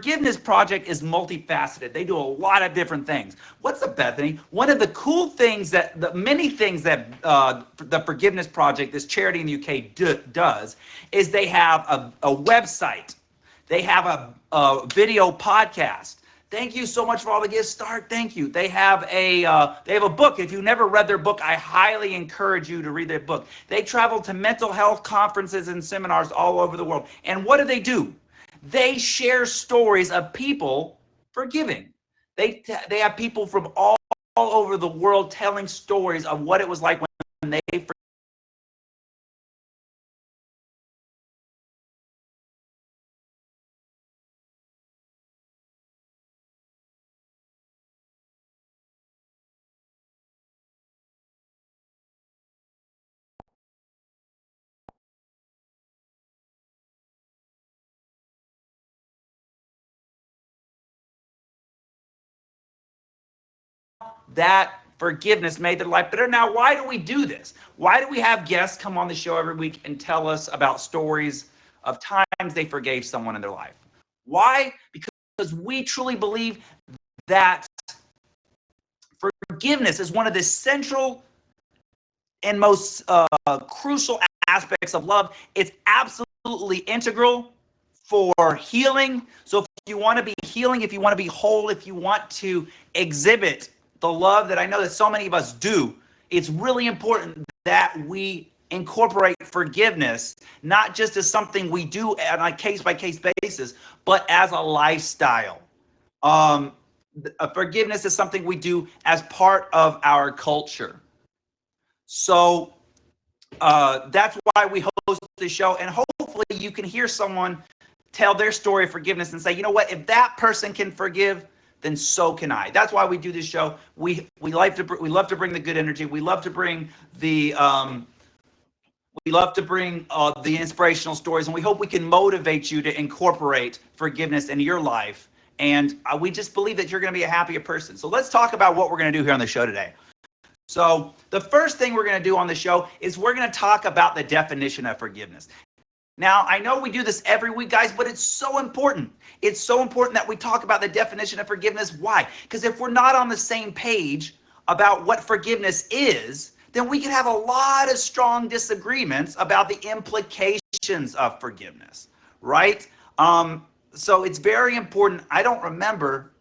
Forgiveness Project is multifaceted. They do a lot of different things. What's up, Bethany? One of the cool things the many things that the Forgiveness Project, this charity in the UK, does is they have a website. They have a video podcast. Thank you so much for all the gifts. Thank you. They have a book. If you've never read their book, I highly encourage you to read their book. They travel to mental health conferences and seminars all over the world. And what do? They share stories of people forgiving. They have people from all over the world telling stories of what it was like when they that forgiveness made their life better. Now, why do we do this? Why do we have guests come on the show every week and tell us about stories of times they forgave someone in their life? Why? Because we truly believe that forgiveness is one of the central and most crucial aspects of love. It's absolutely integral for healing. So if you want to be healing, if you want to be whole, if you want to exhibit the love that I know that so many of us do, it's really important that we incorporate forgiveness, not just as something we do on a case-by-case basis, but as a lifestyle. Forgiveness is something we do as part of our culture. So that's why we host the show, and hopefully you can hear someone tell their story of forgiveness and say, you know what, if that person can forgive, then so can I. That's why we do this show. We love to bring the good energy. We love to bring the inspirational stories, and we hope we can motivate you to incorporate forgiveness into your life. And we just believe that you're going to be a happier person. So let's talk about what we're going to do here on the show today. So the first thing we're going to do on the show is we're going to talk about the definition of forgiveness. Now, I know we do this every week, guys, but it's so important. It's so important that we talk about the definition of forgiveness. Why? Because if we're not on the same page about what forgiveness is, then we can have a lot of strong disagreements about the implications of forgiveness, right? So it's very important. I don't remember,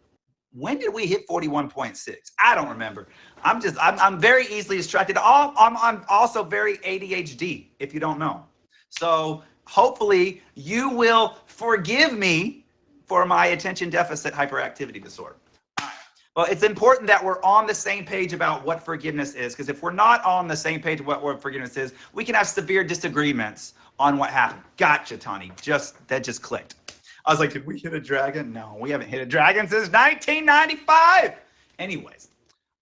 when did we hit 41.6? I don't remember. I'm very easily distracted. I'm also very ADHD, if you don't know. So hopefully you will forgive me for my attention deficit hyperactivity disorder. All right. Well, it's important that we're on the same page about what forgiveness is, because if we're not on the same page of what forgiveness is, we can have severe disagreements on what happened. Gotcha, Tony. That just clicked. I was like, did we hit a dragon? No, we haven't hit a dragon since 1995. Anyways,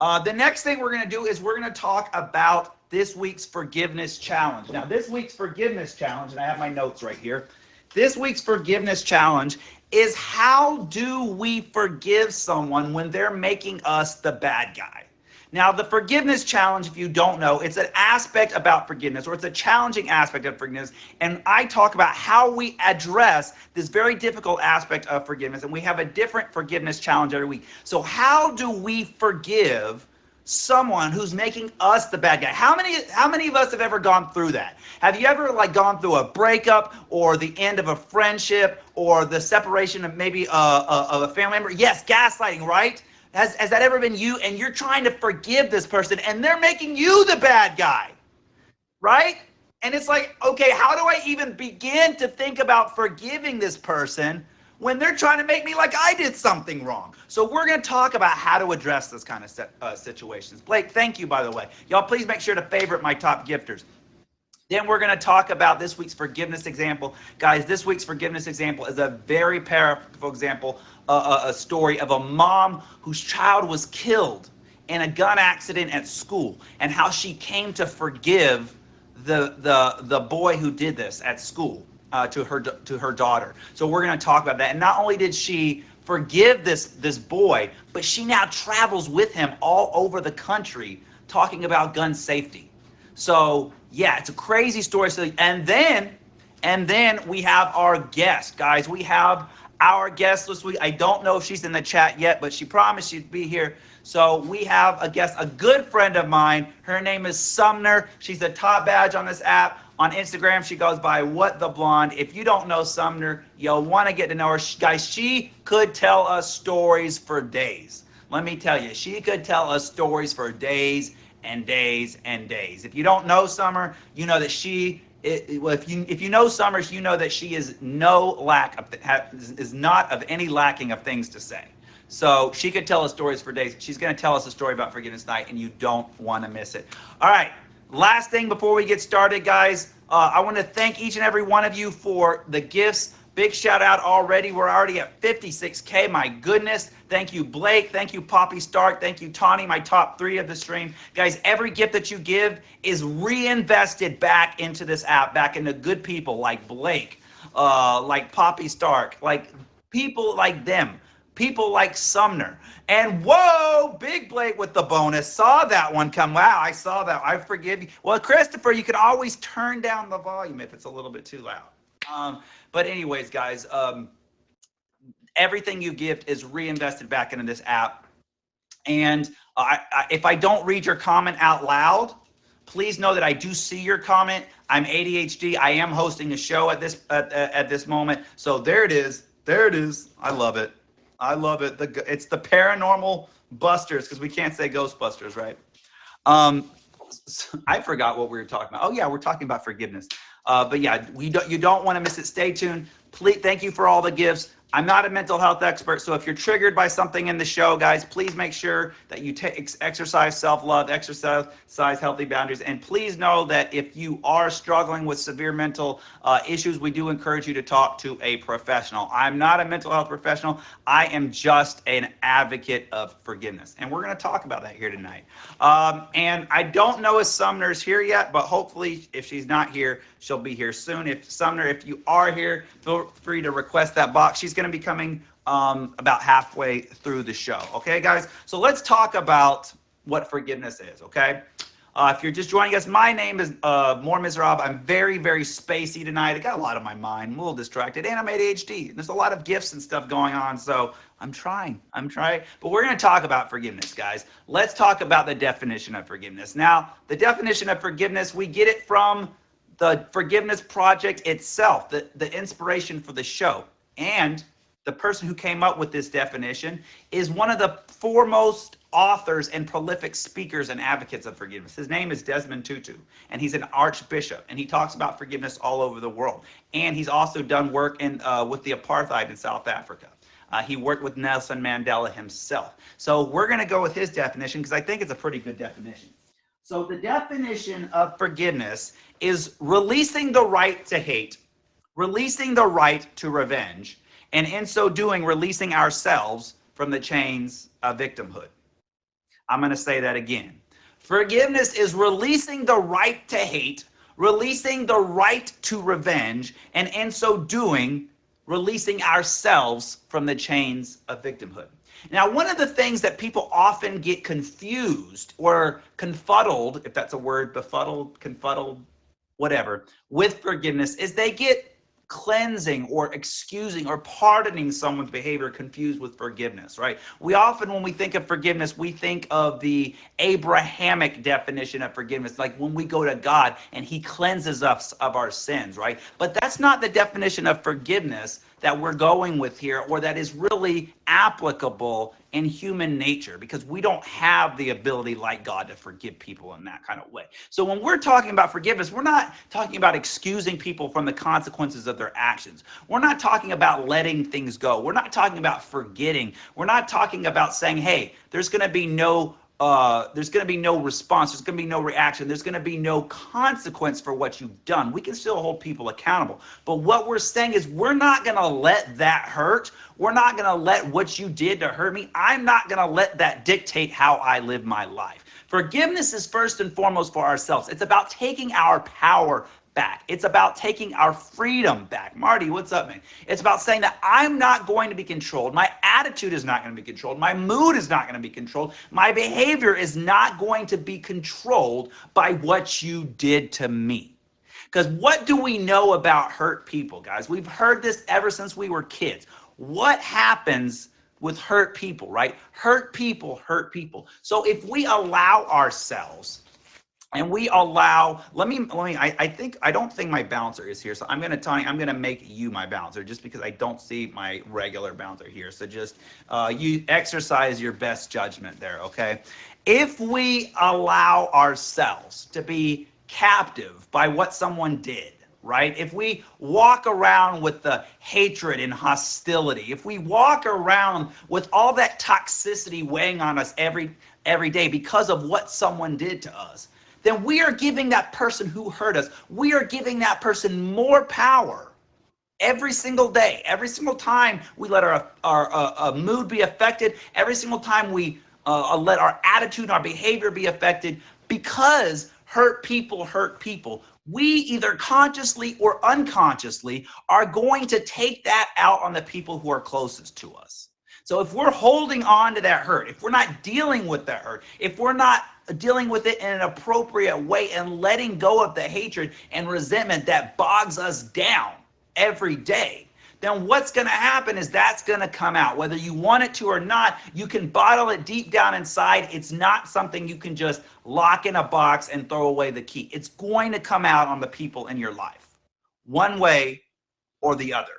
the next thing we're going to do is we're going to talk about this week's forgiveness challenge. Now, this week's forgiveness challenge, and I have my notes right here. This week's forgiveness challenge is, how do we forgive someone when they're making us the bad guy? Now, the forgiveness challenge, if you don't know, it's an aspect about forgiveness, or it's a challenging aspect of forgiveness. And I talk about how we address this very difficult aspect of forgiveness. And we have a different forgiveness challenge every week. So how do we forgive someone who's making us the bad guy? How many of us have ever gone through that? Have you ever gone through a breakup, or the end of a friendship, or the separation of maybe of a family member? Yes, gaslighting, right? Has that ever been you? And you're trying to forgive this person, and they're making you the bad guy, right? And it's like, okay, how do I even begin to think about forgiving this person when they're trying to make me like I did something wrong? So we're going to talk about how to address this kind of situations. Blake, thank you, by the way. Y'all, please make sure to favorite my top gifters. Then we're going to talk about this week's forgiveness example. Guys, this week's forgiveness example is a very powerful example, a story of a mom whose child was killed in a gun accident at school, and how she came to forgive the boy who did this at school to her daughter. So we're going to talk about that. And not only did she forgive this boy, but she now travels with him all over the country talking about gun safety. So yeah, it's a crazy story. So and then we have our guest, guys. We have our guest this week. I don't know if she's in the chat yet, but she promised she'd be here. So we have a guest, a good friend of mine. Her name is Sumner. She's a top badge on this app. On Instagram, she goes by What the Blonde. If you don't know Sumner, you'll want to get to know her. Guys, she could tell us stories for days. Let me tell you, she could tell us stories for days and days and days. If you don't know Summer, you know that if you know Summers, you know that she is is not of any lacking of things to say. So she could tell us stories for days. She's going to tell us a story about Forgiveness Night, and you don't want to miss it. All right, last thing before we get started, guys, I want to thank each and every one of you for the gifts. Big shout out already. We're already at 56K. My goodness. Thank you, Blake. Thank you, Poppy Stark. Thank you, Tawny, my top 3 of the stream. Guys, every gift that you give is reinvested back into this app, back into good people like Blake, like Poppy Stark, like people like them, people like Sumner. And whoa, Big Blake with the bonus. Saw that one come. Wow, I saw that. I forgive you. Well, Christopher, you can always turn down the volume if it's a little bit too loud. But anyways, guys, everything you gift is reinvested back into this app. And if I don't read your comment out loud, please know that I do see your comment. I'm ADHD. I am hosting a show at this moment. So there it is. There it is. I love it. I love it. It's the Paranormal Busters, because we can't say Ghostbusters, right? I forgot what we were talking about. Oh yeah, we're talking about forgiveness. But yeah, you don't want to miss it. Stay tuned. Please, thank you for all the gifts. I'm not a mental health expert, so if you're triggered by something in the show, guys, please make sure that you exercise self-love, exercise healthy boundaries, and please know that if you are struggling with severe mental issues, we do encourage you to talk to a professional. I'm not a mental health professional. I am just an advocate of forgiveness, and we're going to talk about that here tonight. And I don't know if Sumner's here yet, but hopefully, if she's not here, she'll be here soon. Sumner, if you are here, feel free to request that box. She's going to be coming about halfway through the show. Okay, guys? So let's talk about what forgiveness is, okay? If you're just joining us, my name is Mor Miserables. I'm very, very spacey tonight. I got a lot on my mind. I'm a little distracted, and I'm ADHD. There's a lot of gifts and stuff going on, so I'm trying. But we're going to talk about forgiveness, guys. Let's talk about the definition of forgiveness. Now, the definition of forgiveness, we get it from the Forgiveness Project itself, the inspiration for the show. And the person who came up with this definition is one of the foremost authors and prolific speakers and advocates of forgiveness. His name is Desmond Tutu, and he's an archbishop, and he talks about forgiveness all over the world. And he's also done work with the apartheid in South Africa. He worked with Nelson Mandela himself. So we're going to go with his definition because I think it's a pretty good definition. So the definition of forgiveness is releasing the right to hate, releasing the right to revenge, and in so doing, releasing ourselves from the chains of victimhood. I'm going to say that again. Forgiveness is releasing the right to hate, releasing the right to revenge, and in so doing, releasing ourselves from the chains of victimhood. Now, one of the things that people often get confused or confuddled, if that's a word, befuddled, confuddled, whatever, with forgiveness is they get cleansing or excusing or pardoning someone's behavior confused with forgiveness, right? We often, when we think of forgiveness, we think of the Abrahamic definition of forgiveness, like when we go to God and he cleanses us of our sins, right? But that's not the definition of forgiveness that we're going with here, or that is really applicable in human nature, because we don't have the ability like God to forgive people in that kind of way. So when we're talking about forgiveness, we're not talking about excusing people from the consequences of their actions. We're not talking about letting things go. We're not talking about forgetting. We're not talking about saying, hey, there's going to be no response. There's going to be no reaction. There's going to be no consequence for what you've done. We can still hold people accountable. But what we're saying is we're not going to let that hurt. We're not going to let what you did to hurt me. I'm not going to let that dictate how I live my life. Forgiveness is first and foremost for ourselves. It's about taking our power back. It's about taking our freedom back. Marty, what's up, man? It's about saying that I'm not going to be controlled. My attitude is not going to be controlled. My mood is not going to be controlled. My behavior is not going to be controlled by what you did to me. Because what do we know about hurt people, guys? We've heard this ever since we were kids. what happens with hurt people, right? Hurt people hurt people. So if we allow ourselves and we allow, I don't think my bouncer is here. So I'm going to make you my bouncer just because I don't see my regular bouncer here. So just, you exercise your best judgment there. Okay. If we allow ourselves to be captive by what someone did, right? If we walk around with the hatred and hostility, if we walk around with all that toxicity weighing on us every day because of what someone did to us, then we are giving that person who hurt us, we are giving that person more power every single day. Every single time we let our mood be affected, every single time we let our attitude and our behavior be affected, because hurt people hurt people. We either consciously or unconsciously are going to take that out on the people who are closest to us. So if we're holding on to that hurt, if we're not dealing with that hurt, if we're not dealing with it in an appropriate way and letting go of the hatred and resentment that bogs us down every day, then what's going to happen is that's going to come out. Whether you want it to or not, you can bottle it deep down inside. It's not something you can just lock in a box and throw away the key. It's going to come out on the people in your life, one way or the other.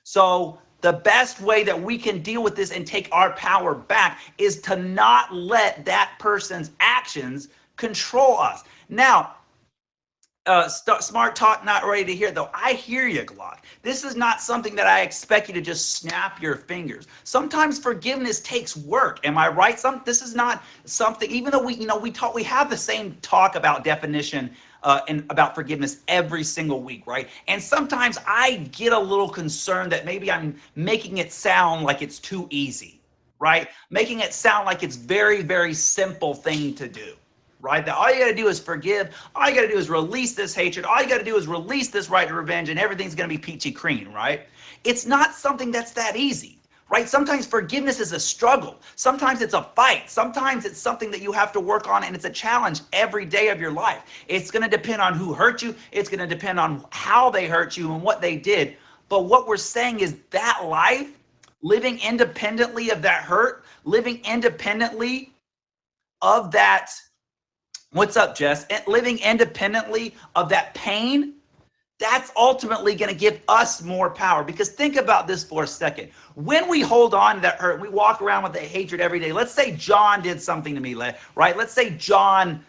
So the best way that we can deal with this and take our power back is to not let that person's actions control us. Now, smart talk, not ready to hear though. I hear you, Glock. This is not something that I expect you to just snap your fingers. Sometimes forgiveness takes work. Am I right? This is not something, even though we have the same talk about definition and about forgiveness every single week, right? And sometimes I get a little concerned that maybe I'm making it sound like it's too easy, right? Making it sound like it's very, very simple thing to do. Right? That all you got to do is forgive. All you got to do is release this hatred. All you got to do is release this right to revenge, and everything's going to be peachy clean, right? It's not something that's that easy, right? Sometimes forgiveness is a struggle. Sometimes it's a fight. Sometimes it's something that you have to work on, and it's a challenge every day of your life. It's going to depend on who hurt you. It's going to depend on how they hurt you and what they did. But what we're saying is that life, living independently of that hurt, living independently of that. What's up, Jess? Living independently of that pain, that's ultimately going to give us more power. Because think about this for a second. When we hold on to that hurt, we walk around with that hatred every day. Let's say John did something to me, right? Let's say John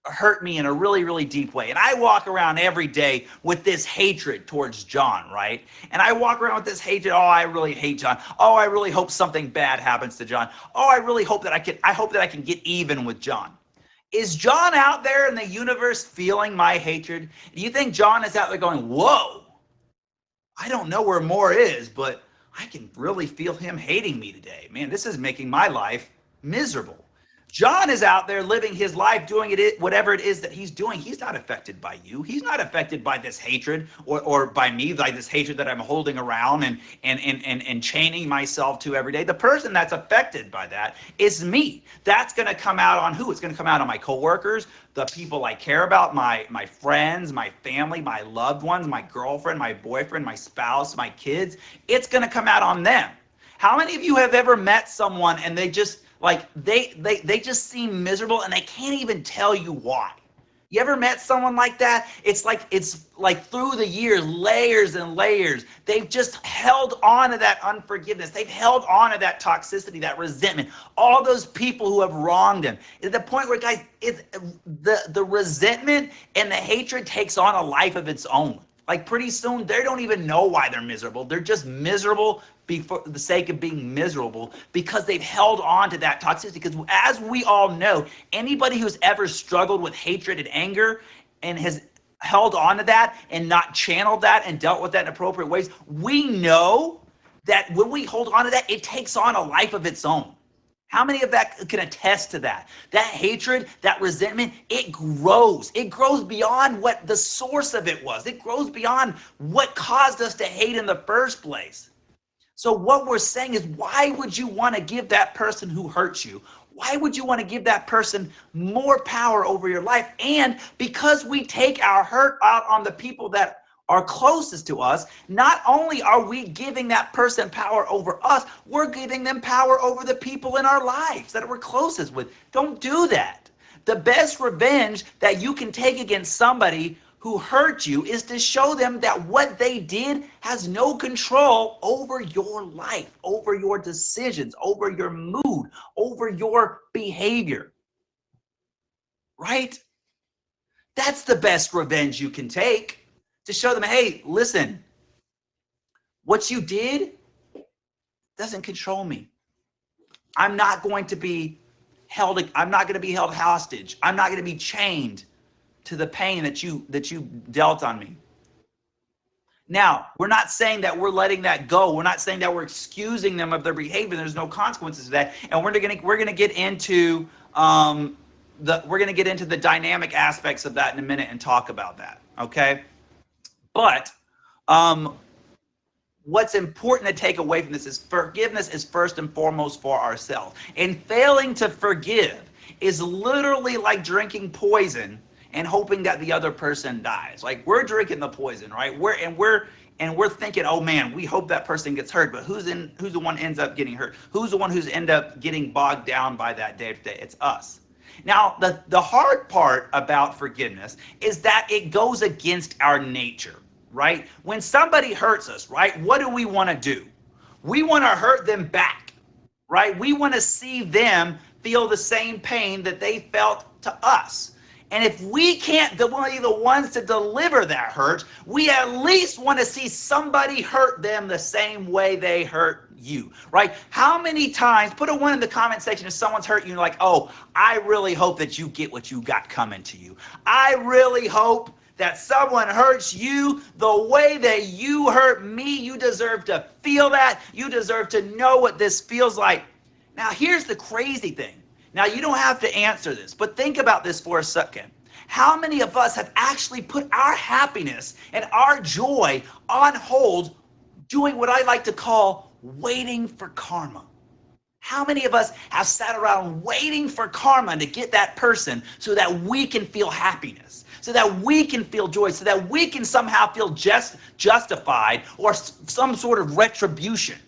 hurt me in a really, really deep way. And I walk around every day with this hatred towards John, right? And I walk around with this hatred. Oh, I really hate John. Oh, I really hope something bad happens to John. Oh, I really hope that I hope that I can get even with John. Is John out there in the universe feeling my hatred? Do you think John is out there going, whoa, I don't know where Mor is, but I can really feel him hating me today. Man, this is making my life miserable. John is out there living his life, doing it, whatever it is that he's doing. He's not affected by you. He's not affected by this hatred or by me, by this hatred that I'm holding around and chaining myself to every day. The person that's affected by that is me. That's going to come out on who? It's going to come out on my coworkers, the people I care about, my friends, my family, my loved ones, my girlfriend, my boyfriend, my spouse, my kids. It's going to come out on them. How many of you have ever met someone and they just they just seem miserable and they can't even tell you why? You ever met someone like that? It's like through the years, layers and layers, they've just held on to that unforgiveness. They've held on to that toxicity, that resentment, all those people who have wronged them. At the point where, guys, the resentment and the hatred takes on a life of its own. Like pretty soon, they don't even know why they're miserable. They're just miserable for the sake of being miserable because they've held on to that toxicity. Because as we all know, anybody who's ever struggled with hatred and anger and has held on to that and not channeled that and dealt with that in appropriate ways, we know that when we hold on to that, it takes on a life of its own. How many of that can attest to that? That hatred, that resentment, it grows. It grows beyond what the source of it was. It grows beyond what caused us to hate in the first place. So what we're saying is, why would you want to give that person who hurts you? Why would you want to give that person more power over your life? And because we take our hurt out on the people that are closest to us, not only are we giving that person power over us, we're giving them power over the people in our lives that we're closest with. Don't do that. The best revenge that you can take against somebody who hurt you is to show them that what they did has no control over your life, over your decisions, over your mood, over your behavior. Right? That's the best revenge you can take, to show them, hey, listen, what you did doesn't control me. I'm not going to be held hostage. I'm not going to be chained to the pain that you dealt on me. Now, we're not saying that we're letting that go. We're not saying that we're excusing them of their behavior. There's no consequences to that. And we're going to get into the dynamic aspects of that in a minute and talk about that. Okay, but what's important to take away from this is forgiveness is first and foremost for ourselves. And failing to forgive is literally like drinking poison and hoping that the other person dies. Like, we're drinking the poison, right? We're thinking, oh man, we hope that person gets hurt, but who's the one ends up getting hurt? Who's the one who's end up getting bogged down by that day to day? It's us. Now, the hard part about forgiveness is that it goes against our nature, right? When somebody hurts us, right, what do we want to do? We want to hurt them back, right? We want to see them feel the same pain that they felt to us. And if we can't be the ones to deliver that hurt, we at least want to see somebody hurt them the same way they hurt you, right? How many times, put a 1 in the comment section if someone's hurt you, like, oh, I really hope that you get what you got coming to you. I really hope that someone hurts you the way that you hurt me. You deserve to feel that. You deserve to know what this feels like. Now, here's the crazy thing. Now, you don't have to answer this, but think about this for a second. How many of us have actually put our happiness and our joy on hold doing what I like to call waiting for karma? How many of us have sat around waiting for karma to get that person so that we can feel happiness, so that we can feel joy, so that we can somehow feel justified or some sort of retribution?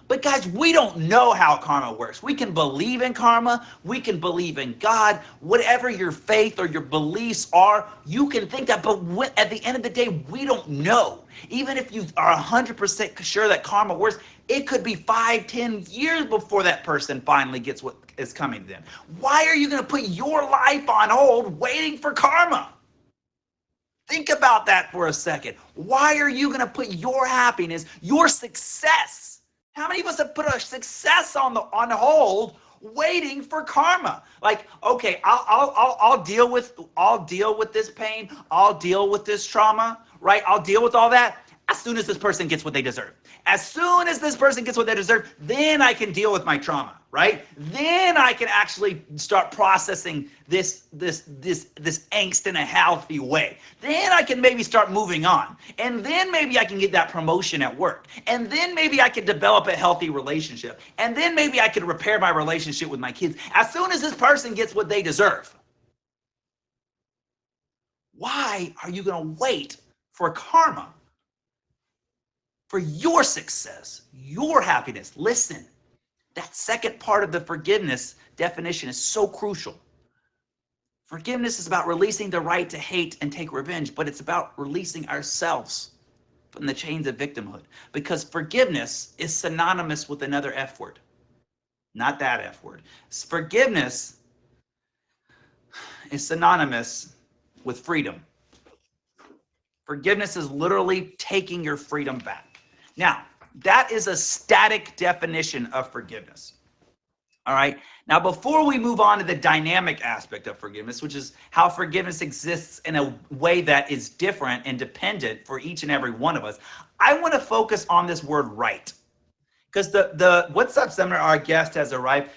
But guys, we don't know how karma works. We can believe in karma. We can believe in God. Whatever your faith or your beliefs are, you can think that. But at the end of the day, we don't know. Even if you are 100% sure that karma works, it could be 5, 10 years before that person finally gets what is coming to them. Why are you going to put your life on hold waiting for karma? Think about that for a second. Why are you going to put your happiness, your success? How many of us have put our success on hold, waiting for karma? Like, okay, I'll deal with this pain. I'll deal with this trauma, right? I'll deal with all that as soon as this person gets what they deserve. As soon as this person gets what they deserve, then I can deal with my trauma, right? Then I can actually start processing this angst in a healthy way. Then I can maybe start moving on. And then maybe I can get that promotion at work. And then maybe I could develop a healthy relationship. And then maybe I could repair my relationship with my kids. As soon as this person gets what they deserve. Why are you going to wait for karma? For your success, your happiness. Listen, that second part of the forgiveness definition is so crucial. Forgiveness is about releasing the right to hate and take revenge, but it's about releasing ourselves from the chains of victimhood. Because forgiveness is synonymous with another F word. Not that F word. Forgiveness is synonymous with freedom. Forgiveness is literally taking your freedom back. Now, that is a static definition of forgiveness. All right. Now, before we move on to the dynamic aspect of forgiveness, which is how forgiveness exists in a way that is different and dependent for each and every one of us, I want to focus on this word right. Because the What's Up seminar, our guest has arrived.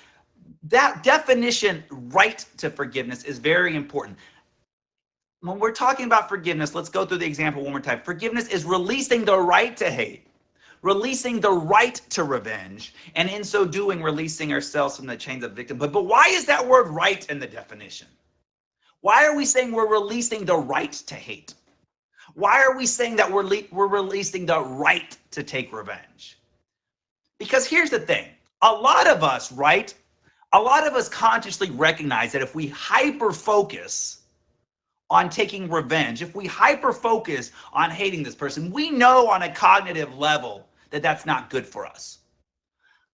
That definition, right to forgiveness, is very important. When we're talking about forgiveness, let's go through the example one more time. Forgiveness is releasing the right to hate, releasing the right to revenge, and in so doing, releasing ourselves from the chains of victimhood. But why is that word right in the definition? Why are we saying we're releasing the right to hate? Why are we saying that we're releasing the right to take revenge? Because here's the thing. A lot of us, right? A lot of us consciously recognize that if we hyper focus on taking revenge, if we hyper focus on hating this person, we know on a cognitive level that that's not good for us.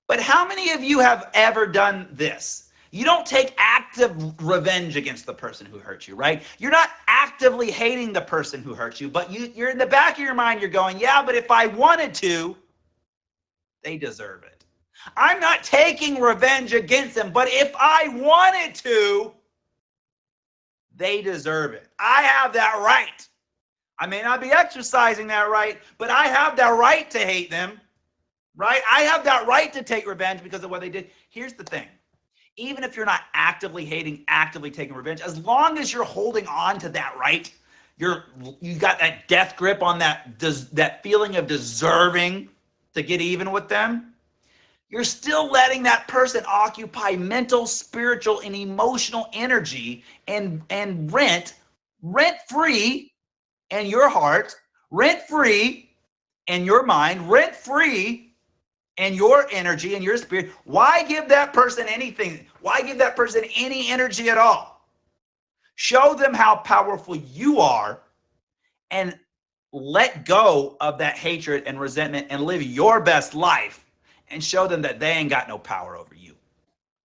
But how many of you have ever done this? You don't take active revenge against the person who hurt you, right? You're not actively hating the person who hurt you, but you're in the back of your mind, you're going, yeah, but if I wanted to, they deserve it. I'm not taking revenge against them, but if I wanted to, they deserve it. I have that right. I may not be exercising that right, but I have that right to hate them, right? I have that right to take revenge because of what they did. Here's the thing. Even if you're not actively hating, actively taking revenge, as long as you're holding on to that right, you got that death grip on that feeling of deserving to get even with them, you're still letting that person occupy mental, spiritual, and emotional energy and rent free in your heart, rent free in your mind, rent free in your energy and your spirit. Why give that person anything? Why give that person any energy at all? Show them how powerful you are and let go of that hatred and resentment and live your best life and show them that they ain't got no power over you.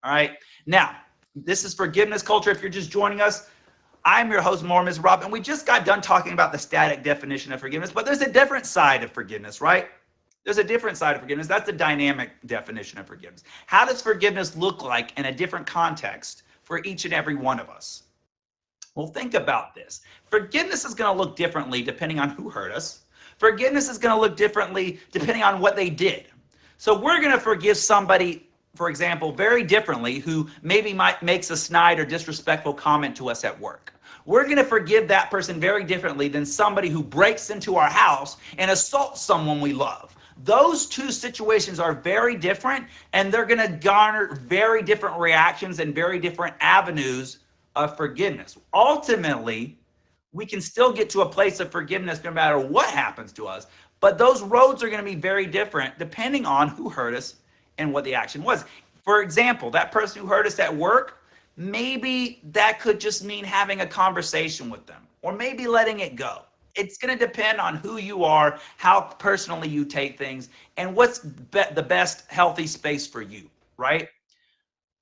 All right. Now, this is Forgiveness Culture. If you're just joining us, I'm your host, Mor Miserables, and we just got done talking about the static definition of forgiveness, but there's a different side of forgiveness, right? There's a different side of forgiveness. That's the dynamic definition of forgiveness. How does forgiveness look like in a different context for each and every one of us? Well, think about this. Forgiveness is going to look differently depending on who hurt us. Forgiveness is going to look differently depending on what they did. So we're going to forgive somebody, for example, very differently who maybe makes a snide or disrespectful comment to us at work. We're going to forgive that person very differently than somebody who breaks into our house and assaults someone we love. Those two situations are very different, and they're going to garner very different reactions and very different avenues of forgiveness. Ultimately, we can still get to a place of forgiveness no matter what happens to us, but those roads are going to be very different depending on who hurt us and what the action was. For example, that person who hurt us at work, maybe that could just mean having a conversation with them or maybe letting it go. It's going to depend on who you are, how personally you take things, and what's the best healthy space for you, right?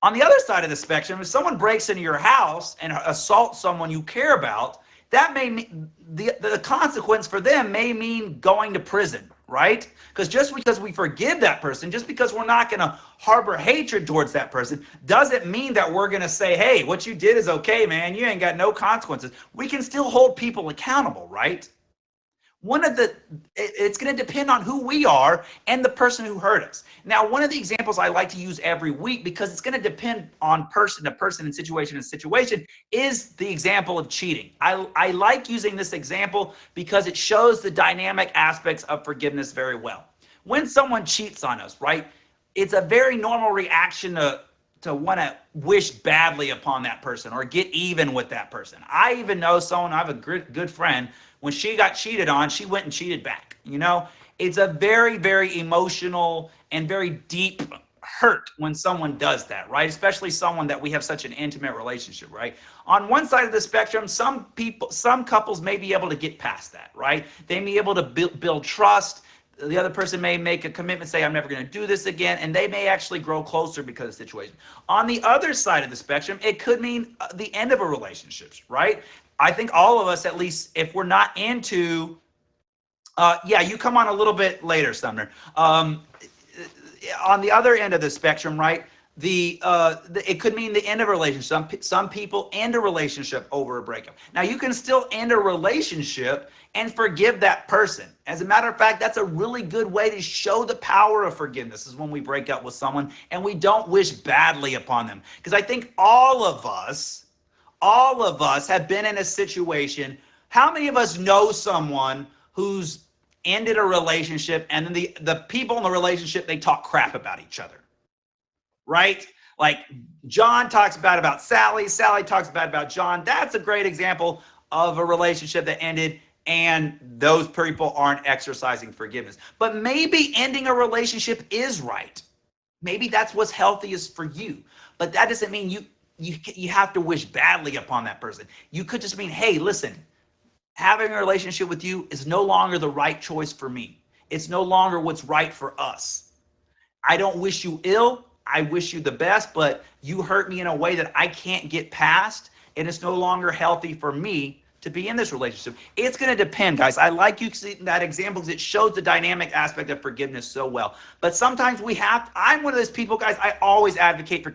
On the other side of the spectrum, if someone breaks into your house and assaults someone you care about, that may mean the consequence for them may mean going to prison, right? Because just because we forgive that person, just because we're not going to harbor hatred towards that person, doesn't mean that we're going to say, hey, what you did is okay, man. You ain't got no consequences. We can still hold people accountable, right? It's going to depend on who we are and the person who hurt us. Now, one of the examples I like to use every week, because it's going to depend on person to person and situation to situation, is the example of cheating. I like using this example because it shows the dynamic aspects of forgiveness very well. When someone cheats on us, right, it's a very normal reaction to want to wish badly upon that person or get even with that person. I even know someone, I have a good friend, when she got cheated on, she went and cheated back. You know, it's a very, very emotional and very deep hurt when someone does that, right? Especially someone that we have such an intimate relationship, right? On one side of the spectrum, some couples may be able to get past that, right? They may be able to build trust. The other person may make a commitment, say, I'm never going to do this again, and they may actually grow closer because of the situation. On the other side of the spectrum, it could mean the end of a relationship, right? I think all of us, at least if we're not into, yeah, you come on a little bit later, Sumner. On the other end of the spectrum, right, it could mean the end of a relationship. Some people end a relationship over a breakup. Now, you can still end a relationship and forgive that person. As a matter of fact, that's a really good way to show the power of forgiveness, is when we break up with someone and we don't wish badly upon them. Because I think all of us have been in a situation. How many of us know someone who's ended a relationship and then the people in the relationship, they talk crap about each other, right? Like John talks bad about Sally, Sally talks bad about John. That's a great example of a relationship that ended and those people aren't exercising forgiveness. But maybe ending a relationship is right. Maybe that's what's healthiest for you. But that doesn't mean you have to wish badly upon that person. You could just mean, hey, listen, having a relationship with you is no longer the right choice for me. It's no longer what's right for us. I don't wish you ill. I wish you the best, but you hurt me in a way that I can't get past, and it's no longer healthy for me to be in this relationship. It's going to depend, guys. I like you seeing that example because it shows the dynamic aspect of forgiveness so well. But sometimes I'm one of those people, guys, I always advocate for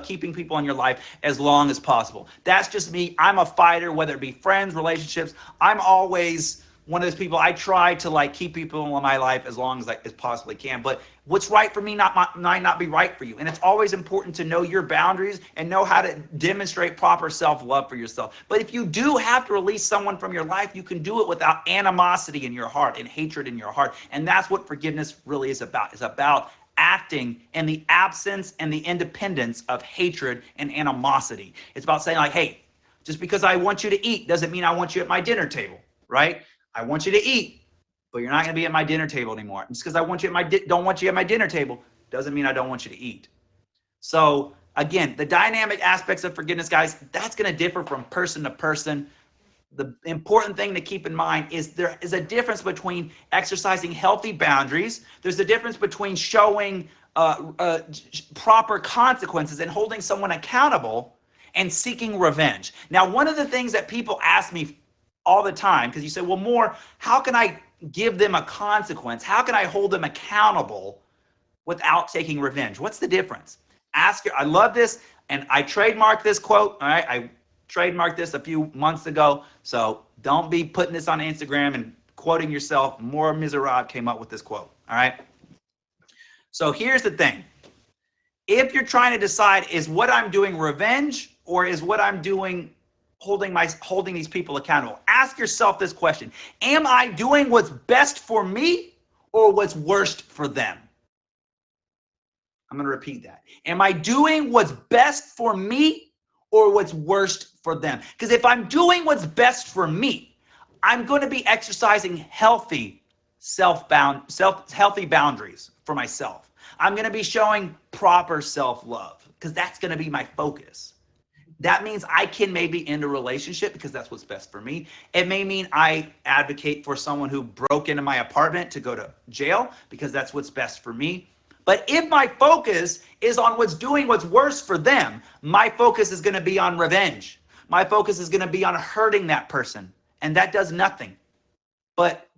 keeping people in your life as long as possible. That's just me. I'm a fighter, whether it be friends, relationships. I'm always one of those people. I try to keep people in my life as long as I possibly can. But what's right for me might not be right for you. And it's always important to know your boundaries and know how to demonstrate proper self-love for yourself. But if you do have to release someone from your life, you can do it without animosity in your heart and hatred in your heart. And that's what forgiveness really is about. It's about acting in the absence and the independence of hatred and animosity. It's about saying hey, just because I want you to eat doesn't mean I want you at my dinner table, right? I want you to eat, but you're not going to be at my dinner table anymore. Just because I want you don't want you at my dinner table doesn't mean I don't want you to eat. So again, the dynamic aspects of forgiveness, guys, that's going to differ from person to person. The important thing to keep in mind is there is a difference between exercising healthy boundaries. There's a difference between showing proper consequences and holding someone accountable and seeking revenge. Now, one of the things that people ask me all the time, because you say, well, Mor, how can I give them a consequence? How can I hold them accountable without taking revenge? What's the difference? I love this, and I trademarked this quote. All right, I trademarked this a few months ago, so don't be putting this on Instagram and quoting yourself. Mor Miserables came up with this quote. All right. So here's the thing. If you're trying to decide, is what I'm doing revenge or is what I'm doing holding these people accountable, ask yourself this question. Am I doing what's best for me or what's worst for them? I'm going to repeat that. Am I doing what's best for me or what's worst for them? Because if I'm doing what's best for me, I'm going to be exercising healthy boundaries for myself. I'm going to be showing proper self-love because that's going to be my focus. That means I can maybe end a relationship because that's what's best for me. It may mean I advocate for someone who broke into my apartment to go to jail because that's what's best for me. But if my focus is on what's worse for them, my focus is going to be on revenge. My focus is going to be on hurting that person. And that does nothing but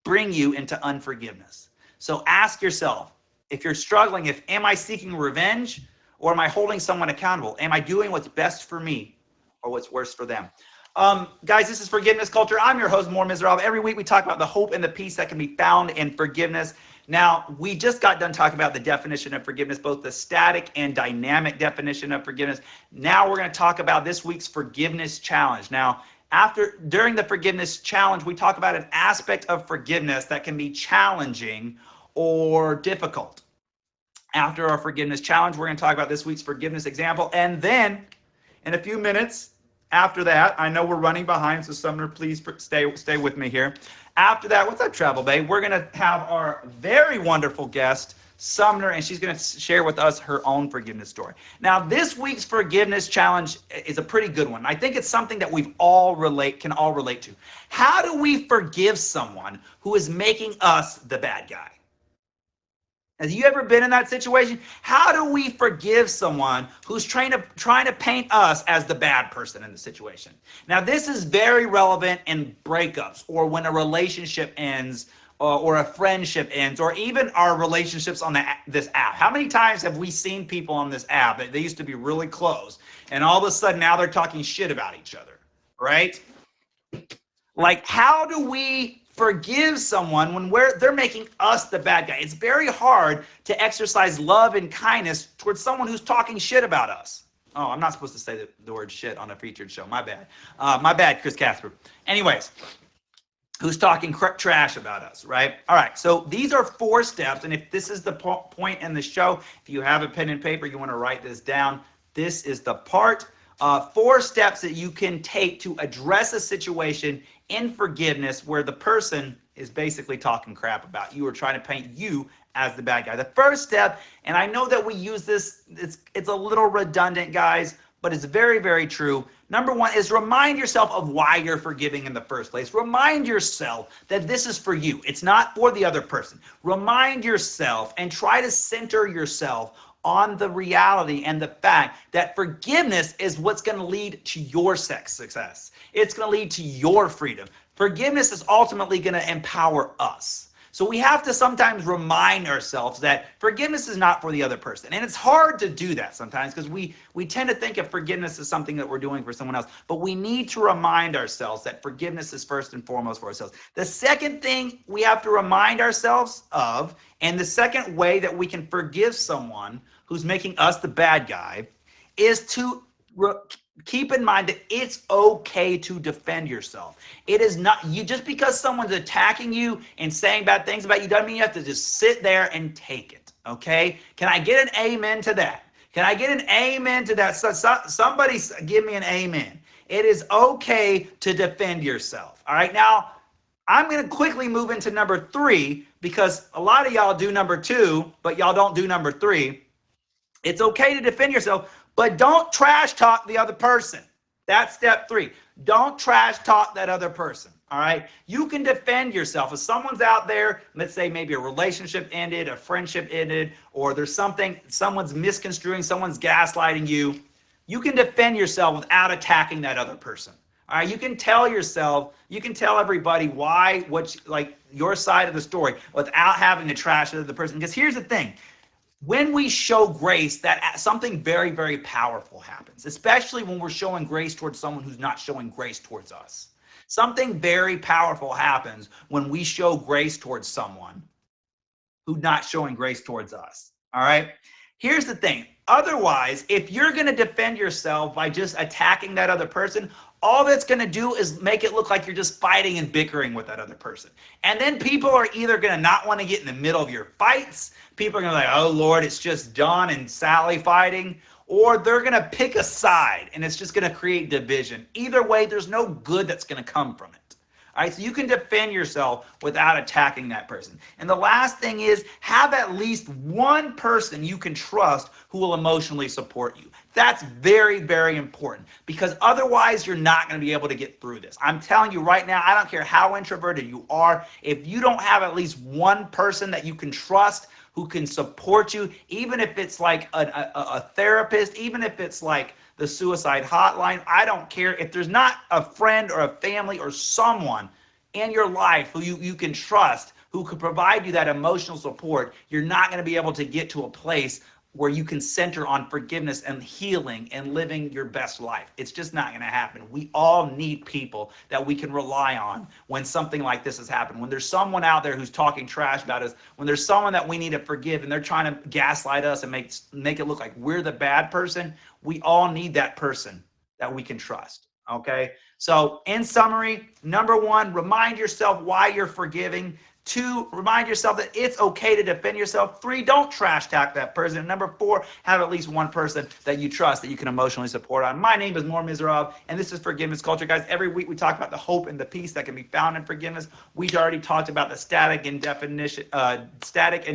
bring you into unforgiveness. So ask yourself, if you're struggling, am I seeking revenge? Or am I holding someone accountable? Am I doing what's best for me or what's worse for them? Guys, this is Forgiveness Culture. I'm your host, Mor Miserables. Every week we talk about the hope and the peace that can be found in forgiveness. Now, we just got done talking about the definition of forgiveness, both the static and dynamic definition of forgiveness. Now we're going to talk about this week's forgiveness challenge. Now, during the forgiveness challenge, we talk about an aspect of forgiveness that can be challenging or difficult. After our forgiveness challenge, we're going to talk about this week's forgiveness example. And then in a few minutes after that, I know we're running behind, so Sumner, please stay with me here. After that, what's up, Travel Babe? We're going to have our very wonderful guest, Sumner, and she's going to share with us her own forgiveness story. Now, this week's forgiveness challenge is a pretty good one. I think it's something that can all relate to. How do we forgive someone who is making us the bad guy? Have you ever been in that situation? How do we forgive someone who's trying to paint us as the bad person in the situation? Now, this is very relevant in breakups or when a relationship ends or a friendship ends or even our relationships on this app. How many times have we seen people on this app that they used to be really close and all of a sudden now they're talking shit about each other, right? Like, how do we forgive someone when they're making us the bad guy? It's very hard to exercise love and kindness towards someone who's talking shit about us. Oh, I'm not supposed to say the word shit on a featured show. My bad. My bad, Chris Casper. Anyways, who's talking trash about us, right? All right, so these are 4 steps, and if this is the point in the show, if you have a pen and paper, you want to write this down. This is the part. 4 steps that you can take to address a situation in forgiveness where the person is basically talking crap about you or trying to paint you as the bad guy. The first step, and I know that we use this, it's a little redundant, guys, but it's very, very true. Number 1 is remind yourself of why you're forgiving in the first place. Remind yourself that this is for you. It's not for the other person. Remind yourself and try to center yourself on the reality and the fact that forgiveness is what's going to lead to your success. It's going to lead to your freedom. Forgiveness is ultimately going to empower us. So we have to sometimes remind ourselves that forgiveness is not for the other person. And it's hard to do that sometimes because we tend to think of forgiveness as something that we're doing for someone else. But we need to remind ourselves that forgiveness is first and foremost for ourselves. The second thing we have to remind ourselves of, and the second way that we can forgive someone who's making us the bad guy, is to keep in mind that it's okay to defend yourself. It is not you just because someone's attacking you and saying bad things about you doesn't mean you have to just sit there and take it. Okay? Can I get an amen to that? Can I get an amen to that? Somebody give me an amen. It is okay to defend yourself. All right. Now, I'm going to quickly move into number 3 because a lot of y'all do number 2, but y'all don't do number 3. It's okay to defend yourself, but don't trash talk the other person. That's step 3. Don't trash talk that other person. All right. You can defend yourself. If someone's out there, let's say maybe a relationship ended, a friendship ended, or there's something, someone's misconstruing, someone's gaslighting you, you can defend yourself without attacking that other person. All right. You can tell yourself, you can tell everybody why, like your side of the story without having to trash the other person. Because here's the thing. When we show grace, that something very, very powerful happens, especially when we're showing grace towards someone who's not showing grace towards us. Something very powerful happens when we show grace towards someone who's not showing grace towards us. All right. Here's the thing. Otherwise, if you're going to defend yourself by just attacking that other person, all that's going to do is make it look like you're just fighting and bickering with that other person. And then people are either going to not want to get in the middle of your fights. People are going to be like, oh, Lord, it's just John and Sally fighting. Or they're going to pick a side and it's just going to create division. Either way, there's no good that's going to come from it. All right, so you can defend yourself without attacking that person. And the last thing is have at least one person you can trust who will emotionally support you. That's very, very important because otherwise you're not going to be able to get through this. I'm telling you right now, I don't care how introverted you are, if you don't have at least one person that you can trust who can support you, even if it's like a therapist, even if it's like the suicide hotline, I don't care. If there's not a friend or a family or someone in your life who you can trust, who could provide you that emotional support, you're not going to be able to get to a place where you can center on forgiveness and healing and living your best life. It's just not going to happen. We all need people that we can rely on when something like this has happened. When there's someone out there who's talking trash about us, when there's someone that we need to forgive and they're trying to gaslight us and make it look like we're the bad person, we all need that person that we can trust. Okay? So in summary, number 1, remind yourself why you're forgiving. 2, remind yourself that it's okay to defend yourself. 3, don't trash talk that person. And number 4, have at least one person that you trust that you can emotionally support on. My name is Mor Miserables, and this is Forgiveness Culture. Guys, every week we talk about the hope and the peace that can be found in forgiveness. We've already talked about the static and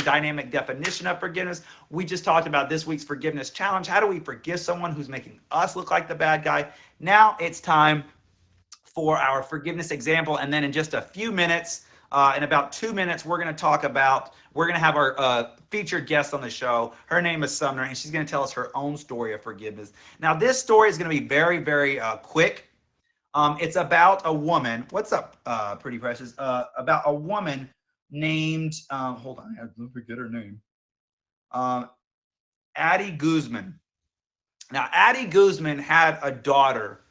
dynamic definition of forgiveness. We just talked about this week's forgiveness challenge. How do we forgive someone who's making us look like the bad guy? Now it's time for our forgiveness example, and then in just a few minutes, in about 2 minutes, we're going to have our featured guest on the show. Her name is Sumner, and she's going to tell us her own story of forgiveness. Now, this story is going to be very, very quick. It's about a woman. What's up, Pretty Precious? About a woman named, hold on, I have to forget her name. Addie Guzman. Now, Addie Guzman had a daughter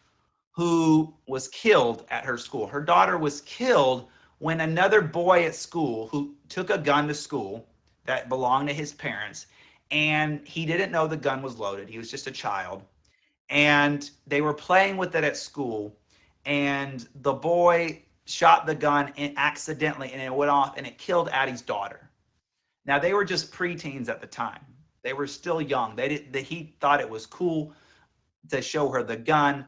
who was killed at her school. Her daughter was killed when another boy at school who took a gun to school that belonged to his parents, and he didn't know the gun was loaded. He was just a child. And they were playing with it at school, and the boy shot the gun accidentally, and it went off, and it killed Addie's daughter. Now, they were just preteens at the time. They were still young. He thought it was cool. to show her the gun.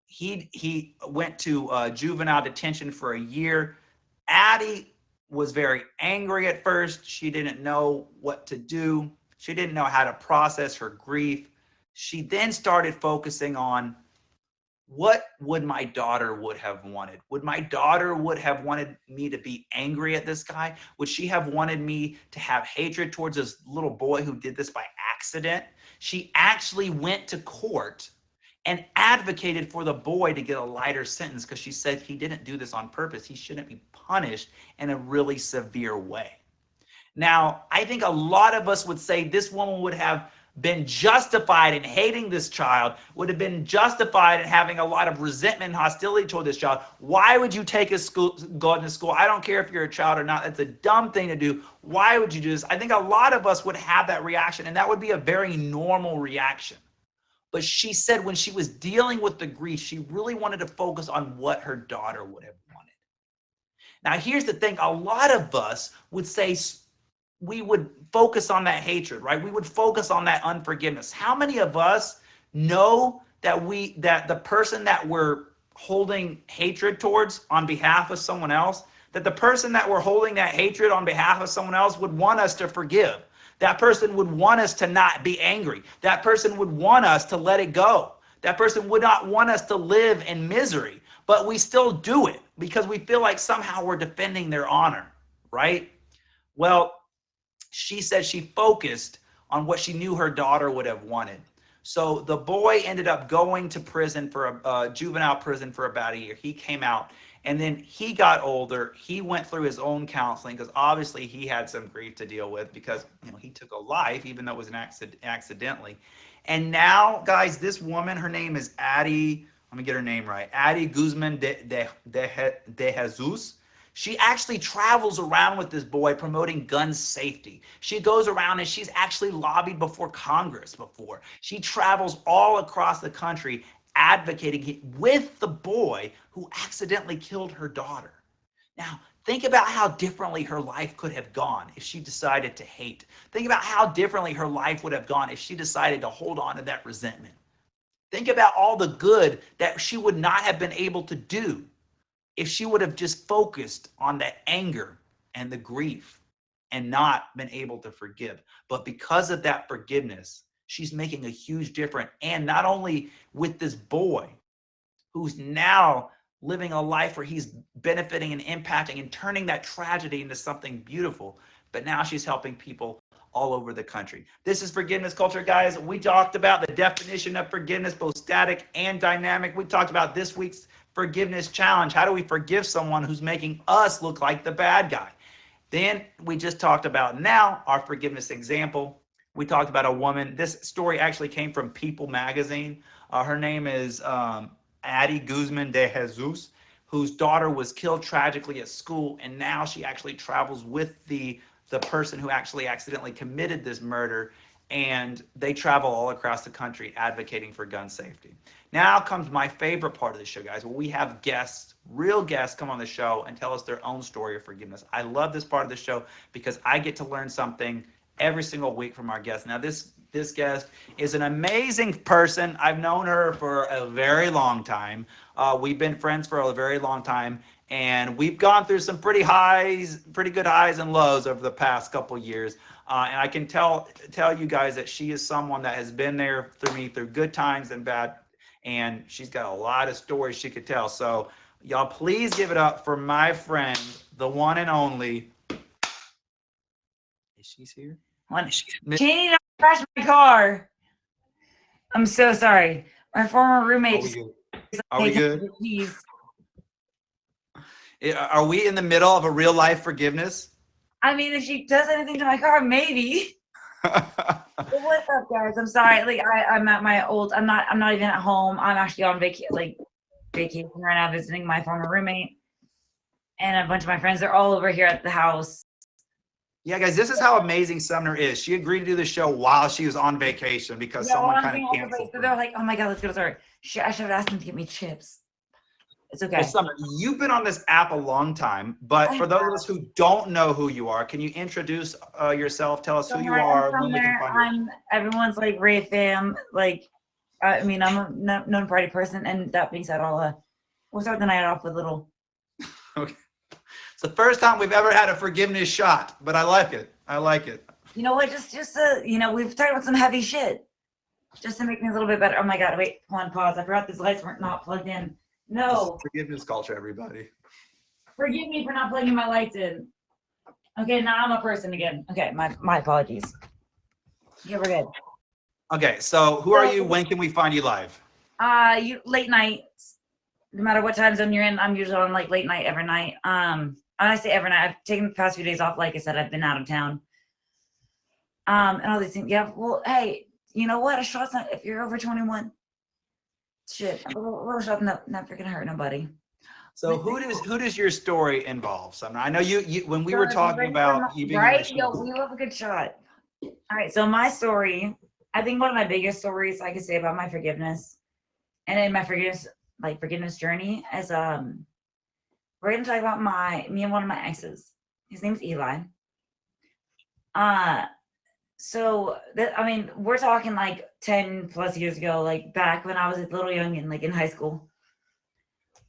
He went to juvenile detention for a year. Addie was very angry at first. She didn't know what to do. She didn't know how to process her grief. She then started focusing on, what would my daughter would have wanted? Would my daughter would have wanted me to be angry at this guy? Would she have wanted me to have hatred towards this little boy who did this by accident? She actually went to court and advocated for the boy to get a lighter sentence because she said he didn't do this on purpose. He shouldn't be punished in a really severe way. Now, I think a lot of us would say this woman would have been justified in hating this child, would have been justified in having a lot of resentment and hostility toward this child. Why would you take his school, go into school? I don't care if you're a child or not. That's a dumb thing to do. Why would you do this? I think a lot of us would have that reaction, and that would be a very normal reaction. But she said when she was dealing with the grief, she really wanted to focus on what her daughter would have wanted. Now, here's the thing. A lot of us would say, we would focus on that hatred, right? We would focus on that unforgiveness. How many of us know that that the person that we're holding hatred towards on behalf of someone else, that the person that we're holding that hatred on behalf of someone else would want us to forgive? That person would want us to not be angry. That person would want us to let it go. That person would not want us to live in misery, but we still do it because we feel like somehow we're defending their honor, right? Well, she said she focused on what she knew her daughter would have wanted. So the boy ended up going to prison for a juvenile prison for about a year. He came out, and then he got older. He went through his own counseling because obviously he had some grief to deal with because he took a life, even though it was an accidentally. And now, guys, this woman, her name is Addie. Let me get her name right. Addie Guzman de Jesus. She actually travels around with this boy promoting gun safety. She goes around and she's actually lobbied before Congress before. She travels all across the country advocating with the boy who accidentally killed her daughter. Now, think about how differently her life could have gone if she decided to hate. Think about how differently her life would have gone if she decided to hold on to that resentment. Think about all the good that she would not have been able to do if she would have just focused on the anger and the grief and not been able to forgive. But because of that forgiveness, she's making a huge difference. And not only with this boy who's now living a life where he's benefiting and impacting and turning that tragedy into something beautiful, but now she's helping people all over the country. This is Forgiveness Culture, guys. We talked about the definition of forgiveness, both static and dynamic. We talked about this week's forgiveness challenge. How do we forgive someone who's making us look like the bad guy? Then we just talked about now our forgiveness example. We talked about a woman. This story actually came from People magazine. Her name is Addie Guzman de Jesus, whose daughter was killed tragically at school, and now she actually travels with the person who actually accidentally committed this murder, and they travel all across the country advocating for gun safety. Now comes my favorite part of the show, guys, where we have guests, real guests, come on the show and tell us their own story of forgiveness. I love this part of the show because I get to learn something every single week from our guests. Now, this guest is an amazing person. I've known her for a very long time. We've been friends for a very long time, and we've gone through some pretty good highs and lows over the past couple years. And I can tell you guys that she is someone that has been there through me through good times and bad, and she's got a lot of stories she could tell. So y'all, please give it up for my friend, the one and only. Is she here? Katie not crashed my car. I'm so sorry. My former roommate. Are we good? Are we in the middle of a real life forgiveness? I mean, if she does anything to my car, maybe. What's up, guys? I'm sorry. Like I'm at my old. I'm not even at home. I'm actually on vacation right now, visiting my former roommate and a bunch of my friends. They're all over here at the house. Yeah, guys, this is how amazing Sumner is. She agreed to do the show while she was on vacation because someone kind of canceled. So they're like, "Oh my God, let's go." Sorry, I should have asked them to get me chips. It's okay. Well, Sumner, you've been on this app a long time, but for those of us who don't know who you are, can you introduce yourself? Tell us who you are. Everyone's like Ray fam. Like, I mean, I'm a known party person, and that being said, we'll start the night off with a little. Okay. It's the first time we've ever had a forgiveness shot, but I like it. I like it. You know what? Just you know, we've talked about some heavy shit, just to make me a little bit better. Oh my God! Wait, one pause. I forgot these lights weren't not plugged in. No. Forgiveness culture, everybody. Forgive me for not plugging my lights in. Okay, now I'm a person again. Okay, my apologies. Yeah, we're good. Okay, so who are you? When can we find you live? You late night. No matter what time zone you're in, I'm usually on like late night every night. I say every night. I've taken the past few days off. Like I said, I've been out of town. And all these things. Yeah. Well, hey, you know what? A shot's not. If you're over 21, shit, a little shot's not freaking hurt nobody. So who does your story involve? So I know you when we were talking about you being right. Yo, we love a good shot. All right. So my story. I think one of my biggest stories I could say about my forgiveness, and in my forgiveness journey, is we're gonna talk about me and one of my exes. His name's Eli. So I mean, we're talking like 10 plus years ago, like back when I was a little young and like in high school.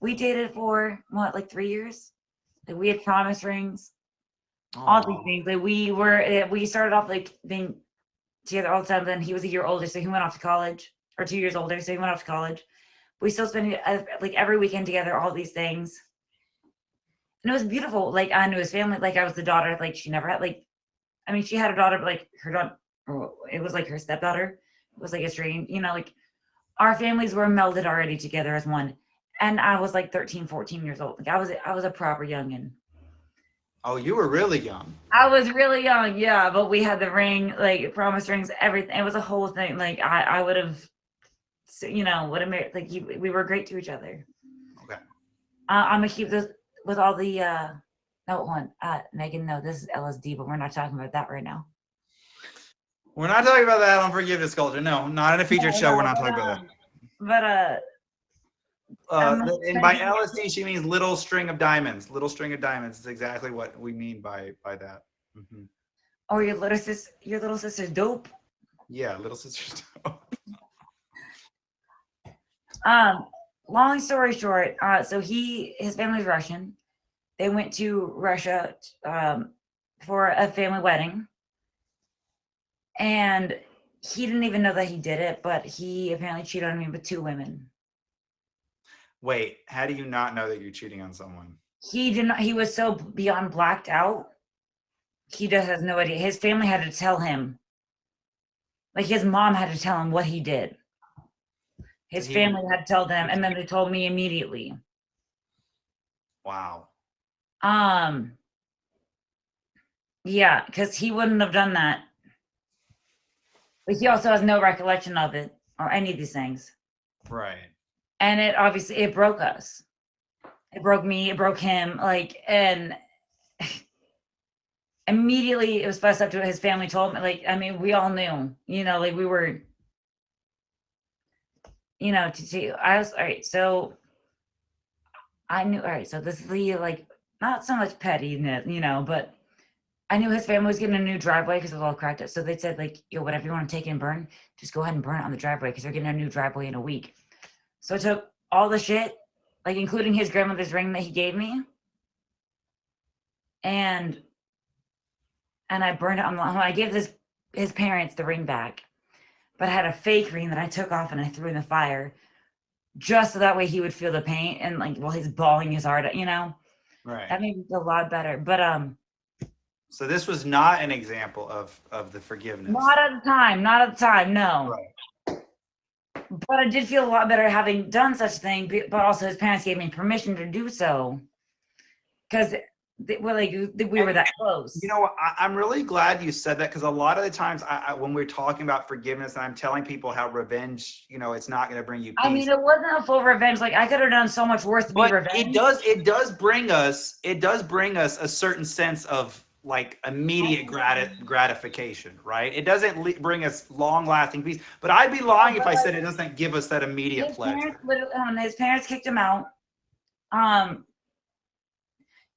We dated for what, like 3 years? Like we had promise rings, all these things. Like we started off like being together all the time. Then he was a year older, so he went off to college, or 2 years older, so he went off to college. We still spent like every weekend together, all these things. And it was beautiful. Like I knew his family, like I was the daughter, like she never had like, I mean, she had a daughter, but like her daughter, it was like her stepdaughter. It was like a strange, you know, like our families were melded already together as one. And I was like 13, 14 years old. Like I was a proper youngin'. Oh, you were really young. I was really young, yeah, but we had the ring, like promise rings, everything. It was a whole thing. Like I would have, you know, would have made, like we were great to each other. Okay. I'm gonna keep this with all the no one, Megan, no, this is LSD, but we're not talking about that right now. We're not talking about that on forgiveness culture. No, not in a featured show. We're not talking about that. But and by LSD, she means little string of diamonds. Little string of diamonds is exactly what we mean by that. Mm-hmm. Oh, your little sister's dope. Yeah, little sister's dope. Long story short, so his family's Russian. They went to Russia for a family wedding, and he didn't even know that he did it, but he apparently cheated on me with 2 women. Wait, how do you not know that you're cheating on someone? He did not. He was so beyond blacked out. He just has no idea. His family had to tell him. Like his mom had to tell him what he did. His family had to tell them, and then they told me immediately. Wow. Yeah, because he wouldn't have done that. But he also has no recollection of it or any of these things. Right. And it obviously, it broke us. It broke me, it broke him, like, and immediately it was fussed up to his family told me, like, I mean, we all knew, you know, like we were, you know, I was, all right, so I knew, all right, so this is the, like, not so much pettiness, you know, but I knew his family was getting a new driveway because it was all cracked up. So they said, like, yo, whatever you want to take and burn, just go ahead and burn it on the driveway because they're getting a new driveway in a week. So I took all the shit, like including his grandmother's ring that he gave me, and I burned it on the, I gave his parents the ring back, but I had a fake ring that I took off and I threw in the fire just so that way he would feel the pain and like while he's bawling his heart out, you know. Right. That made me feel a lot better. But so this was not an example of the forgiveness. Not at the time, no. Right. But I did feel a lot better having done such a thing, but also his parents gave me permission to do so because we were that close. You know, I'm really glad you said that because a lot of the times when we're talking about forgiveness and I'm telling people how revenge, you know, it's not going to bring you peace. I mean, it wasn't a full revenge. Like I could have done so much worse to be revenge. It does bring us a certain sense of like immediate gratification, right? It doesn't bring us long-lasting peace. But I'd be lying if I said it doesn't give us that immediate pleasure. His parents kicked him out.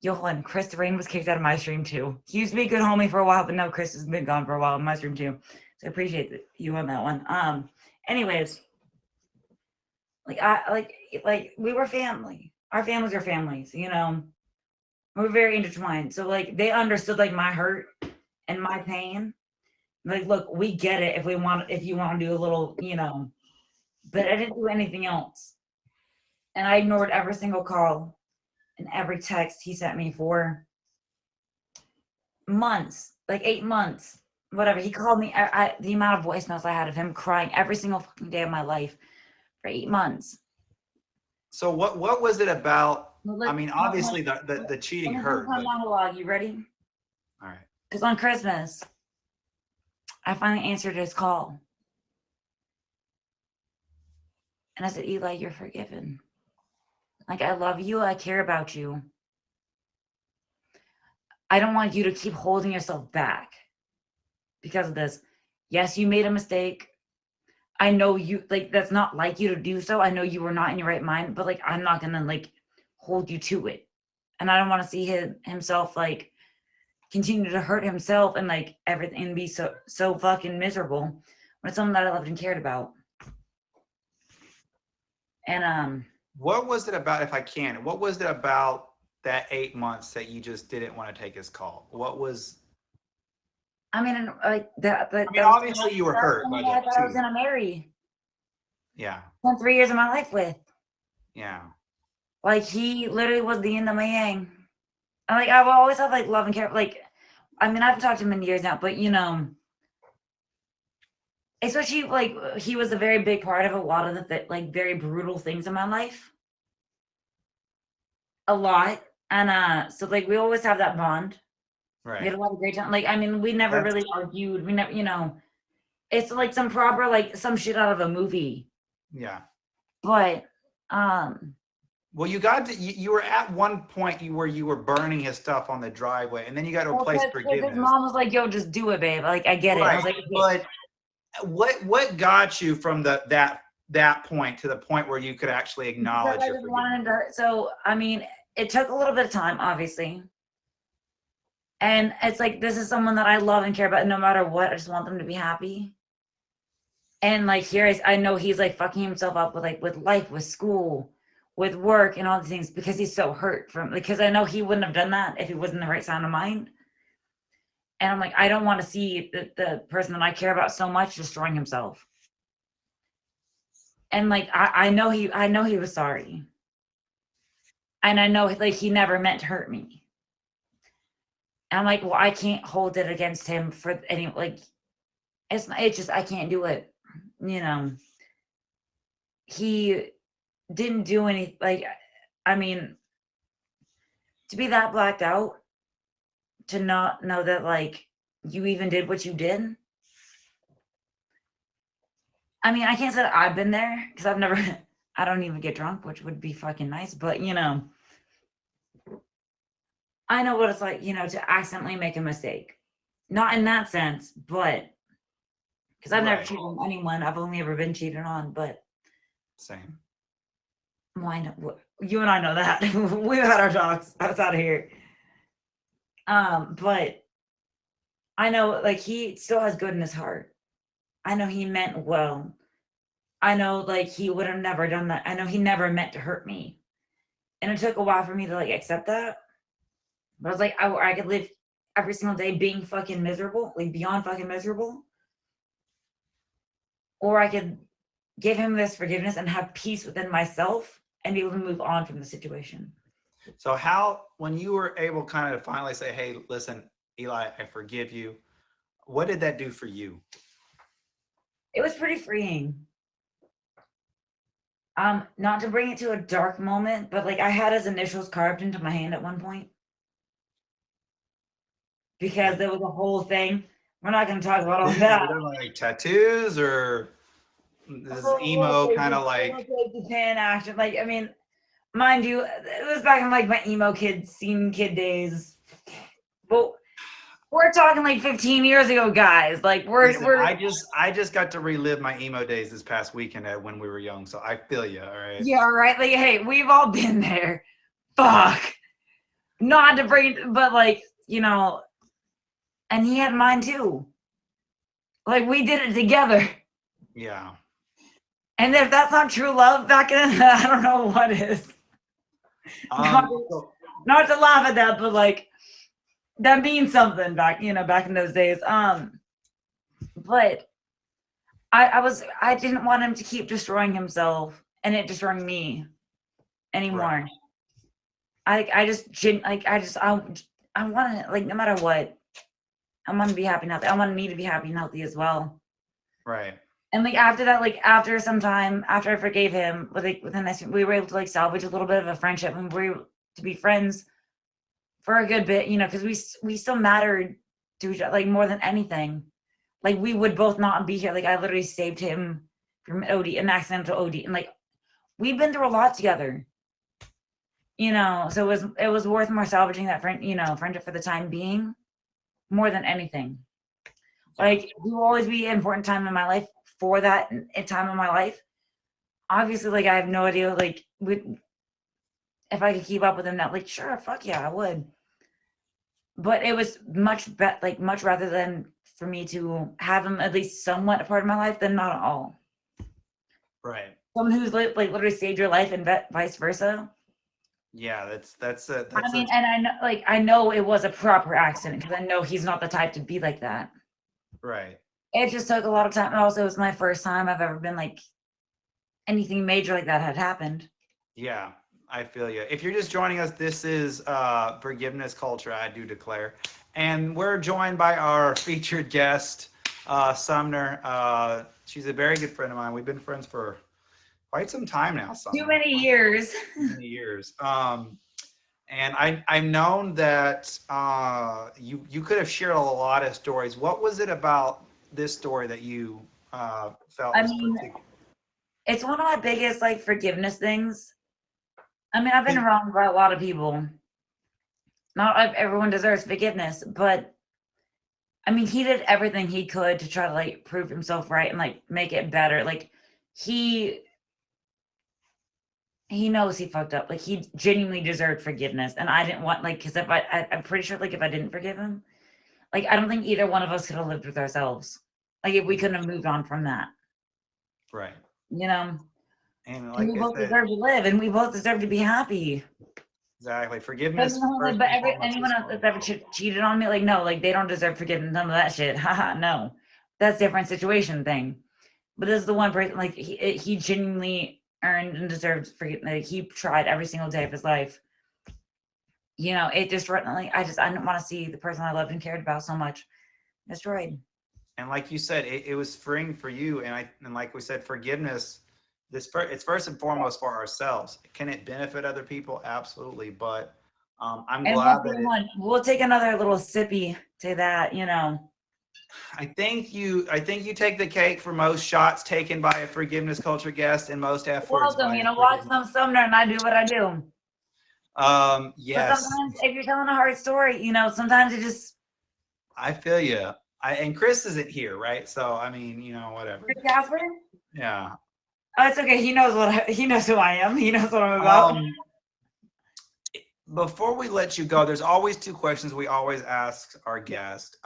Johan, Chris Rain was kicked out of my stream too. He used to be a good homie for a while, but no, Chris has been gone for a while in my stream too. So I appreciate you on that one. Anyways, Like we were family. Our families are families, you know. We're very intertwined. So like they understood like my hurt and my pain. Like, look, we get it if you want to do a little, you know, but I didn't do anything else. And I ignored every single call and every text he sent me for months, like 8 months, whatever. He called me. The amount of voicemails I had of him crying every single fucking day of my life for 8 months. So what was it about? Like, I mean, obviously the cheating hurt. Let me But, monologue. You ready? all right. Because on Christmas, I finally answered his call. And I said, Eli, you're forgiven. Like, I love you. I care about you. I don't want you to keep holding yourself back because of this. Yes, you made a mistake. I know you, like, that's not like you to do so. I know you were not in your right mind, but like, I'm not going to like hold you to it. And I don't want to see himself like continue to hurt himself and like everything and be so fucking miserable when it's someone that I loved and cared about. And what was it about, if I can, what was it about that 8 months that you just didn't want to take his call? What was? I mean, like that. I mean, obviously you were hurt by I that thought I was too. gonna marry. Yeah. Spent 3 years of my life with. Yeah. Like he literally was the yin and my yang. And like I've always had like love and care. Like, I mean, I've talked to him in years now, but you know, especially like he was a very big part of a lot of the like very brutal things in my life. A lot. And so like we always have that bond. Right. We had a lot of great time. Like, I mean, we never really argued. We never, you know, it's like some proper, like some shit out of a movie. Yeah. But, well, you were at one point where you were burning his stuff on the driveway, and then you got to a place forgiveness. His mom was like, "Yo, just do it, babe." Like, I get it. I was like, but what got you from that point to the point where you could actually acknowledge your forgiveness? So, I mean, it took a little bit of time, obviously. And it's like, this is someone that I love and care about. No matter what, I just want them to be happy. And like I know he's like fucking himself up with life, with school, with work, and all these things because he's so hurt because I know he wouldn't have done that if he wasn't the right sound of mind. And I'm like, I don't want to see the person that I care about so much destroying himself. And like I know he was sorry. And I know like he never meant to hurt me. And I'm like, well, I can't hold it against him for any like it's just I can't do it. You know. He didn't do any like I mean to be that blacked out, to not know that like you even did what you did. I mean, I can't say that I've been there because I've never I don't even get drunk, which would be fucking nice, but you know, I know what it's like, you know, to accidentally make a mistake. Not in that sense, but because I've never cheated on anyone. I've only ever been cheated on, but same. Why not? You and I know that. We've had our talks outside of here. But I know like he still has good in his heart. I know he meant well. I know like he would have never done that. I know he never meant to hurt me. And it took a while for me to like accept that. But I was like, I could live every single day being fucking miserable, like beyond fucking miserable. Or I could give him this forgiveness and have peace within myself and be able to move on from the situation. So when you were able kind of to finally say, hey, listen, Eli, I forgive you, what did that do for you? It was pretty freeing. Not to bring it to a dark moment, but like I had his initials carved into my hand at one point. Because there was a whole thing. We're not going to talk about all that. Like tattoos or this emo kind of like Japan action. Like, I mean, mind you, it was back in like my emo kid days. But we're talking like 15 years ago, guys. Like I just got to relive my emo days this past weekend when we were young, so I feel you. All right. Yeah, right. Like, hey, we've all been there. Fuck. Not to bring, but like, you know, and he had mine too. Like we did it together. Yeah. And if that's not true love back in, I don't know what is. Not, So, not to laugh at that, but like that means something back, back in those days. But I didn't want him to keep destroying himself and it destroying me right, anymore. I want to, like, no matter what, I want to be happy and healthy. I want me to be happy and healthy as well. right, And like after that, like after some time, after I forgave him, we were able to like salvage a little bit of a friendship, and we were able to be friends for a good bit, because we still mattered to each other, like more than anything. Like we would both not be here. Like I literally saved him from an accidental OD, and like we've been through a lot together. So it was worth more salvaging that friendship for the time being, more than anything. yeah, Like he will always be an important time in my life for that time in my life. Obviously, like I have no idea, like if I could keep up with him now, like sure, fuck yeah, I would. But it was much rather than for me to have him at least somewhat a part of my life than not at all. right. Someone who's like literally saved your life and vice versa. Yeah, I that's a mean, and I know it was a proper accident because I know he's not the type to be like that. right. It just took a lot of time. And also, it was my first time I've ever been like anything major like that had happened. Yeah, I feel you. If you're just joining us, this is Forgiveness Culture, I do declare. And we're joined by our featured guest, Sumner. She's a very good friend of mine. We've been friends for quite some time now, Too Sumner. many years. Many years. And I've known that you could have shared a lot of stories. What was it about this story that you felt I was mean, particular? it's one of my biggest like forgiveness things. I mean, I've been wronged by a lot of people. Not everyone deserves forgiveness, but I mean, he did everything he could to try to like prove himself right and like make it better. Like he he knows he fucked up. Like he genuinely deserved forgiveness, and I didn't want like because I'm pretty sure like if I didn't forgive him, like I don't think either one of us could have lived with ourselves. Like if we couldn't have moved on from that, Right. you know. And And like we I both said, deserve to live, and we both deserve to be happy. exactly. But Forgiveness no, first but and foremost anyone is else for that's ever cheated on me, like no, like they don't deserve forgiveness. None of that shit. Haha, no, that's different situation thing. But this is the one person like he genuinely earned and deserved forgiveness. Like he tried every single day of his life. It just like I didn't want to see the person I loved and cared about so much destroyed. and like you said, it was freeing for you. And like we said, forgiveness. It's first and foremost for ourselves. Can it benefit other people? Absolutely. But I'm And glad one that thing, we'll take another little sippy to that. I think you take the cake for most shots taken by a forgiveness culture guest and most F words Welcome, by a watch forgiveness. some Sumner and I do what I do. But Yes, sometimes if you're telling a hard story, sometimes it just I feel you. And Chris isn't here, right? So I mean, whatever. Casper. Yeah. Oh, it's okay. He knows who I am. He knows what I'm about. Um, Before we let you go, there's always two questions we always ask our guest.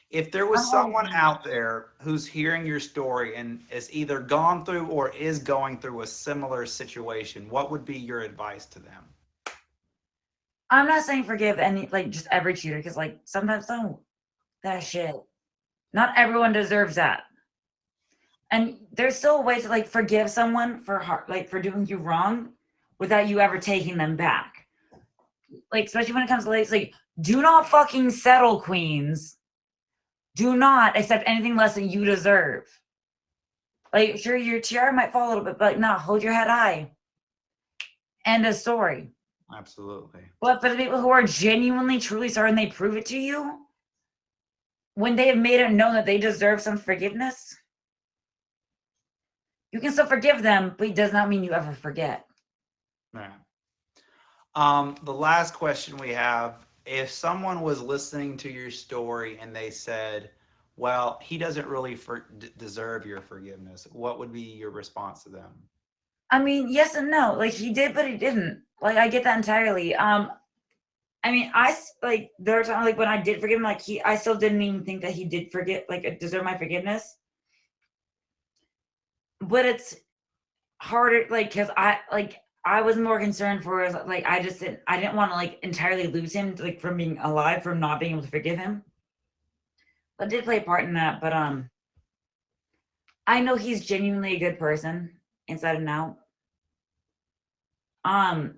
If there was I'm always someone out there who's hearing your story and is either gone through or is going through a similar situation, what would be your advice to them? I'm not saying forgive any like just every cheater because like sometimes don't. That shit. Not everyone deserves that. And there's still a way to like forgive someone for doing you wrong without you ever taking them back. Like especially when it comes to like do not fucking settle, queens. Do not accept anything less than you deserve. Like sure your tiara might fall a little bit, but like, no, hold your head high. End of story. Absolutely. But for the people who are genuinely truly sorry and they prove it to you, when they have made it known that they deserve some forgiveness, you can still forgive them, but it does not mean you ever forget. Yeah. The last question we have, if someone was listening to your story and they said, well, he doesn't really deserve your forgiveness, what would be your response to them? I mean, yes and no. Like he did, but he didn't. Like I get that entirely. I mean, like there were times like when I did forgive him, like I still didn't even think that he did forget, like deserve my forgiveness. But harder, like, because I was more concerned for, like, I didn't want to, like, entirely lose him, like, from being alive, from not being able to forgive him. That did play a part in that, but I know he's genuinely a good person inside and out. I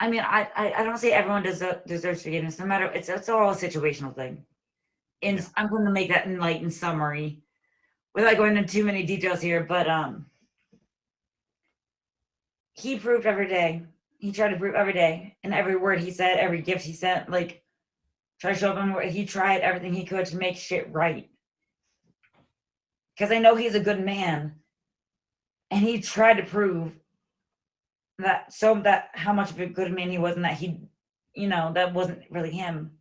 mean, I don't say everyone deserves forgiveness, no matter, it's all a situational thing. And I'm going to make that in summary, without going into too many details here, but he proved every day. He tried to prove every day, and every word he said, every gift he sent, like, try to show him where he tried everything he could to make shit right. Because I know he's a good man, and he tried to prove that how much of a good man he was, and that he, that wasn't really him.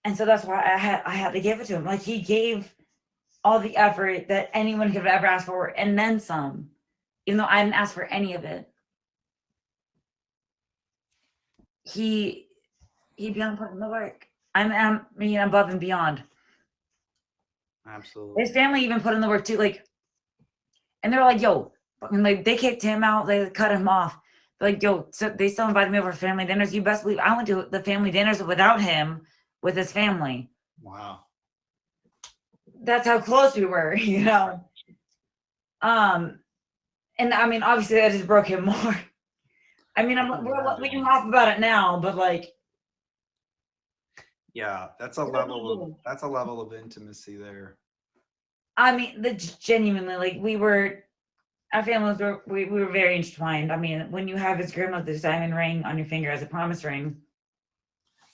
And so that's why I had to give it to him. Like, he gave all the effort that anyone could have ever asked for, and then some, even though I didn't ask for any of it. He beyond putting the work. I'm above and beyond. Absolutely. His family even put in the work too, like, and they're like, yo, and like, they kicked him out, they cut him off. They're like, yo, so they still invited me over for family dinners. You best believe I went to the family dinners without him, with his family. Wow. That's how close we were, And I mean, obviously that just broke him more. I mean, we can laugh about it now, but like, yeah, that's a level of intimacy there. I mean, genuinely, like, our families we were very intertwined. I mean, when you have his grandmother's diamond ring on your finger as a promise ring.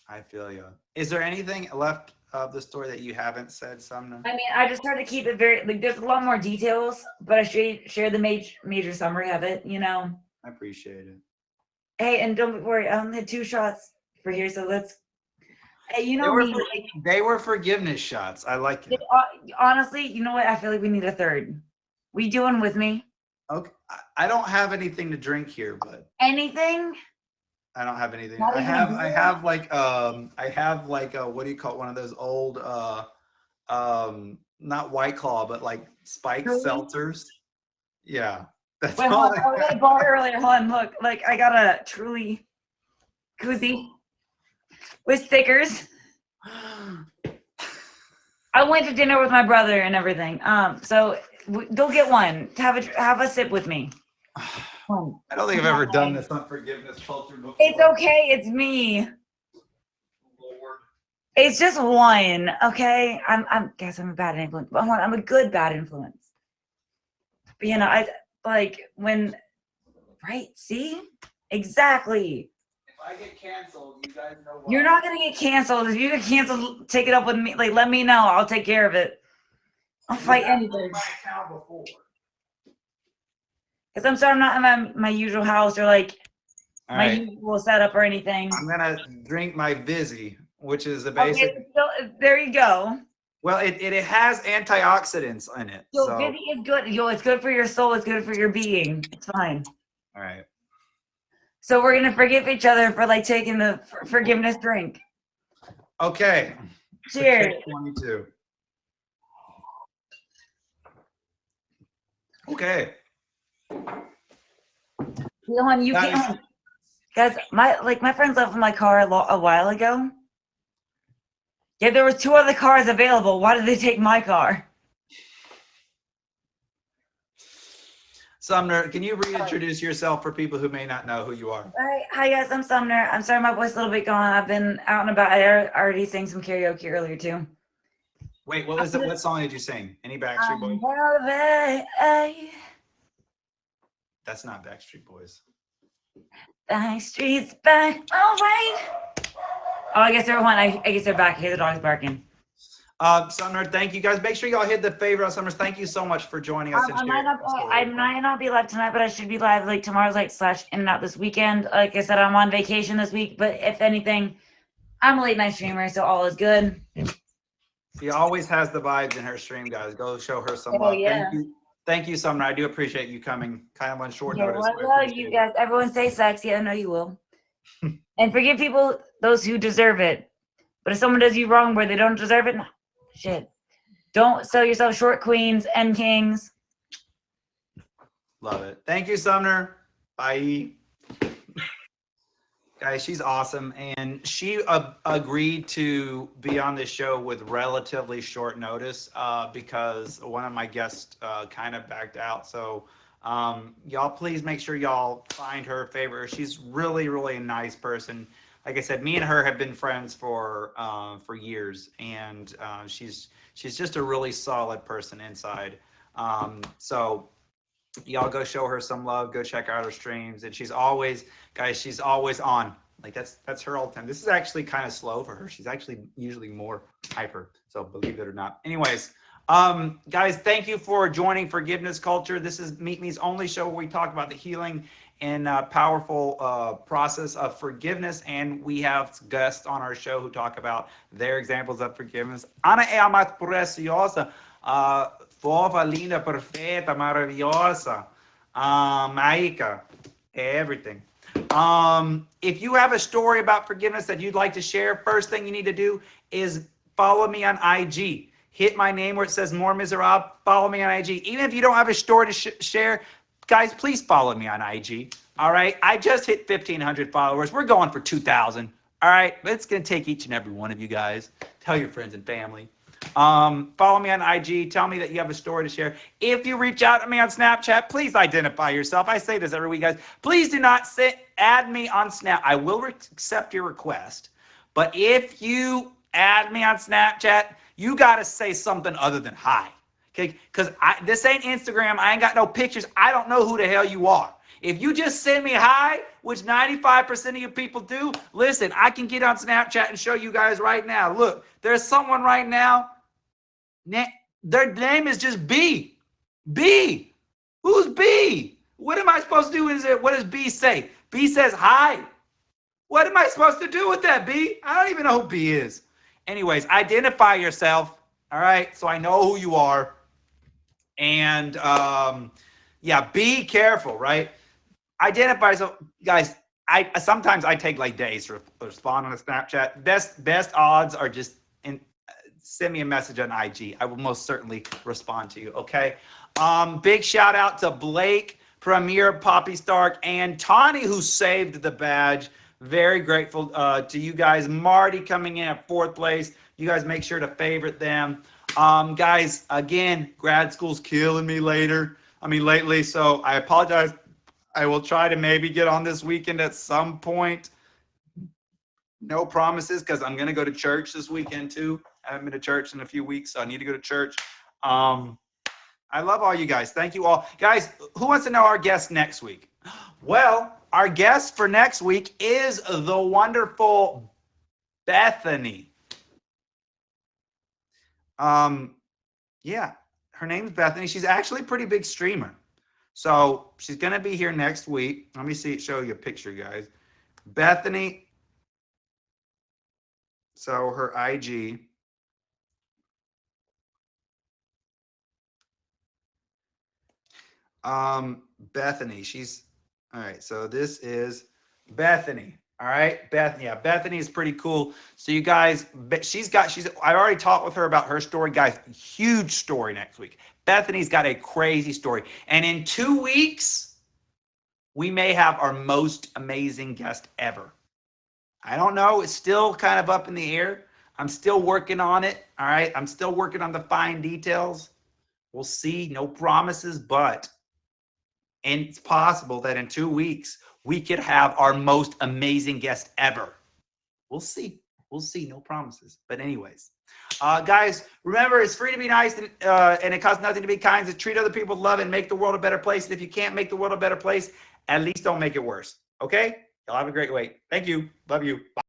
I feel you. Is there anything left of the story that you haven't said, Sumner? I mean, I just try to keep it very, like, there's a lot more details, but I share the major summary of it, I appreciate it. Hey, and don't worry, I only had 2 shots for here, so let's. Hey, they were forgiveness shots. I like it. Honestly, you know what? I feel like we need a third. We doing with me? Okay, I don't have anything to drink here, but anything. I don't have anything. I have like what do you call it? One of those old not White Claw, but like spiked seltzers. Yeah. That's Wait, all hold on. I bought earlier. Hold on, look. Like, I got a Truly koozie with stickers. I went to dinner with my brother and everything. So go get one. Have a sip with me. I don't think I've ever done this on forgiveness culture before. It's okay. It's me. Lord. It's just one. Okay. I guess I'm a bad influence, but I'm a good bad influence. But I like when, right? See, exactly. If I get canceled, you guys know why. You're not gonna get canceled. If you get canceled, take it up with me. Like, let me know. I'll take care of it. I'll fight anything. Because I'm sorry, I'm not in my usual house, or like my usual setup or anything. I'm gonna drink my Vizzy, which is the basic. Okay, so there you go. Well, it has antioxidants in it. Yo, Vizzy is good. Yo, it's good for your soul. It's good for your being. It's fine. All right. So we're gonna forgive each other for like taking the forgiveness drink. Okay. Cheers. 22. Okay. You can't. Guys, my friends left my car a while ago. Yeah, there were 2 other cars available. Why did they take my car? Sumner, can you reintroduce yourself for people who may not know who you are? All right. Hi, guys. I'm Sumner. I'm sorry my voice is a little bit gone. I've been out and about. I already sang some karaoke earlier, too. Wait, what was it? What song did you sing? Any Backstreet Boys? That's not Backstreet Boys. Backstreet's back. All right. Oh, I guess everyone. I guess they're back. I hear the dogs barking. Sumner, thank you guys. Make sure y'all hit the favorite on Summer. Thank you so much for joining us. I might not be live tonight, but I should be live like tomorrow's like / in and out this weekend. Like I said, I'm on vacation this week, but if anything, I'm a late night streamer, so all is good. She always has the vibes in her stream, guys. Go show her some love. Yeah. Thank you, Sumner. I do appreciate you coming kind of on short notice. I love you guys. Everyone stay sexy. I know you will. And forgive people, those who deserve it. But if someone does you wrong where they don't deserve it, no. Shit. Don't sell yourself short, queens and kings. Love it. Thank you, Sumner. Bye. Guys, she's awesome. And she agreed to be on this show with relatively short notice because one of my guests kind of backed out. So y'all please make sure y'all find her, favor her. She's really, really a nice person. Like I said, me and her have been friends for years, and she's just a really solid person inside. So y'all go show her some love. Go check out her streams, and she's always, guys, she's always on. Like that's her all the time. This is actually kind of slow for her. She's actually usually more hyper. So believe it or not. Anyways, guys, thank you for joining Forgiveness Culture. This is Meet Me's only show where we talk about the healing and powerful process of forgiveness, and we have guests on our show who talk about their examples of forgiveness. Ana é a mais preciosa, fofa, linda, perfeita, maravilhosa, mágica, everything. If you have a story about forgiveness that you'd like to share, first thing you need to do is follow me on IG. Hit my name where it says Mor Miserables. Follow me on IG. Even if you don't have a story to share, guys, please follow me on IG. All right. I just hit 1,500 followers. We're going for 2,000. All right. But it's going to take each and every one of you guys. Tell your friends and family. Follow me on IG. Tell me that you have a story to share. If you reach out to me on Snapchat, please identify yourself. I say this every week, guys. Please do not add me on Snap. I will accept your request. But if you add me on Snapchat, you got to say something other than hi. Okay? Because this ain't Instagram. I ain't got no pictures. I don't know who the hell you are. If you just send me hi, which 95% of you people do, listen, I can get on Snapchat and show you guys right now. Look, there's someone right now. Their name is just B. B. Who's B? What am I supposed to do? What does B say? B says hi. What am I supposed to do with that, B? I don't even know who B is. Anyways, identify yourself, all right, so I know who you are. And yeah, be careful, right? Identify. So, guys, sometimes I take like days to respond on a Snapchat. Best odds are just send me a message on IG. I will most certainly respond to you. Okay. Big shout out to Blake, Premier, Poppy Stark, and Tawny, who saved the badge. Very grateful to you guys. Marty coming in at 4th place. You guys make sure to favorite them. Guys, again, grad school's killing me lately. So I apologize. I will try to maybe get on this weekend at some point. No promises, because I'm going to go to church this weekend too. I haven't been to church in a few weeks, so I need to go to church. I love all you guys. Thank you all. Guys, who wants to know our guest next week? Well, our guest for next week is the wonderful Bethany. Yeah, her name's Bethany. She's actually a pretty big streamer. So she's going to be here next week. Let me show you a picture, guys. Bethany. So her IG. Bethany. She's all right. So this is Bethany. All right, Bethany. Yeah, Bethany is pretty cool. So you guys, I already talked with her about her story, guys. Huge story next week. Bethany's got a crazy story, and in 2 weeks, we may have our most amazing guest ever. I don't know. It's still kind of up in the air. I'm still working on it. All right, I'm still working on the fine details. We'll see. No promises, but and it's possible that in 2 weeks we could have our most amazing guest ever. We'll see. We'll see. No promises. But anyways, guys, remember, it's free to be nice, and it costs nothing to be kind. To treat other people with love and make the world a better place. And if you can't make the world a better place, at least don't make it worse. Okay? Y'all have a great week. Thank you. Love you. Bye.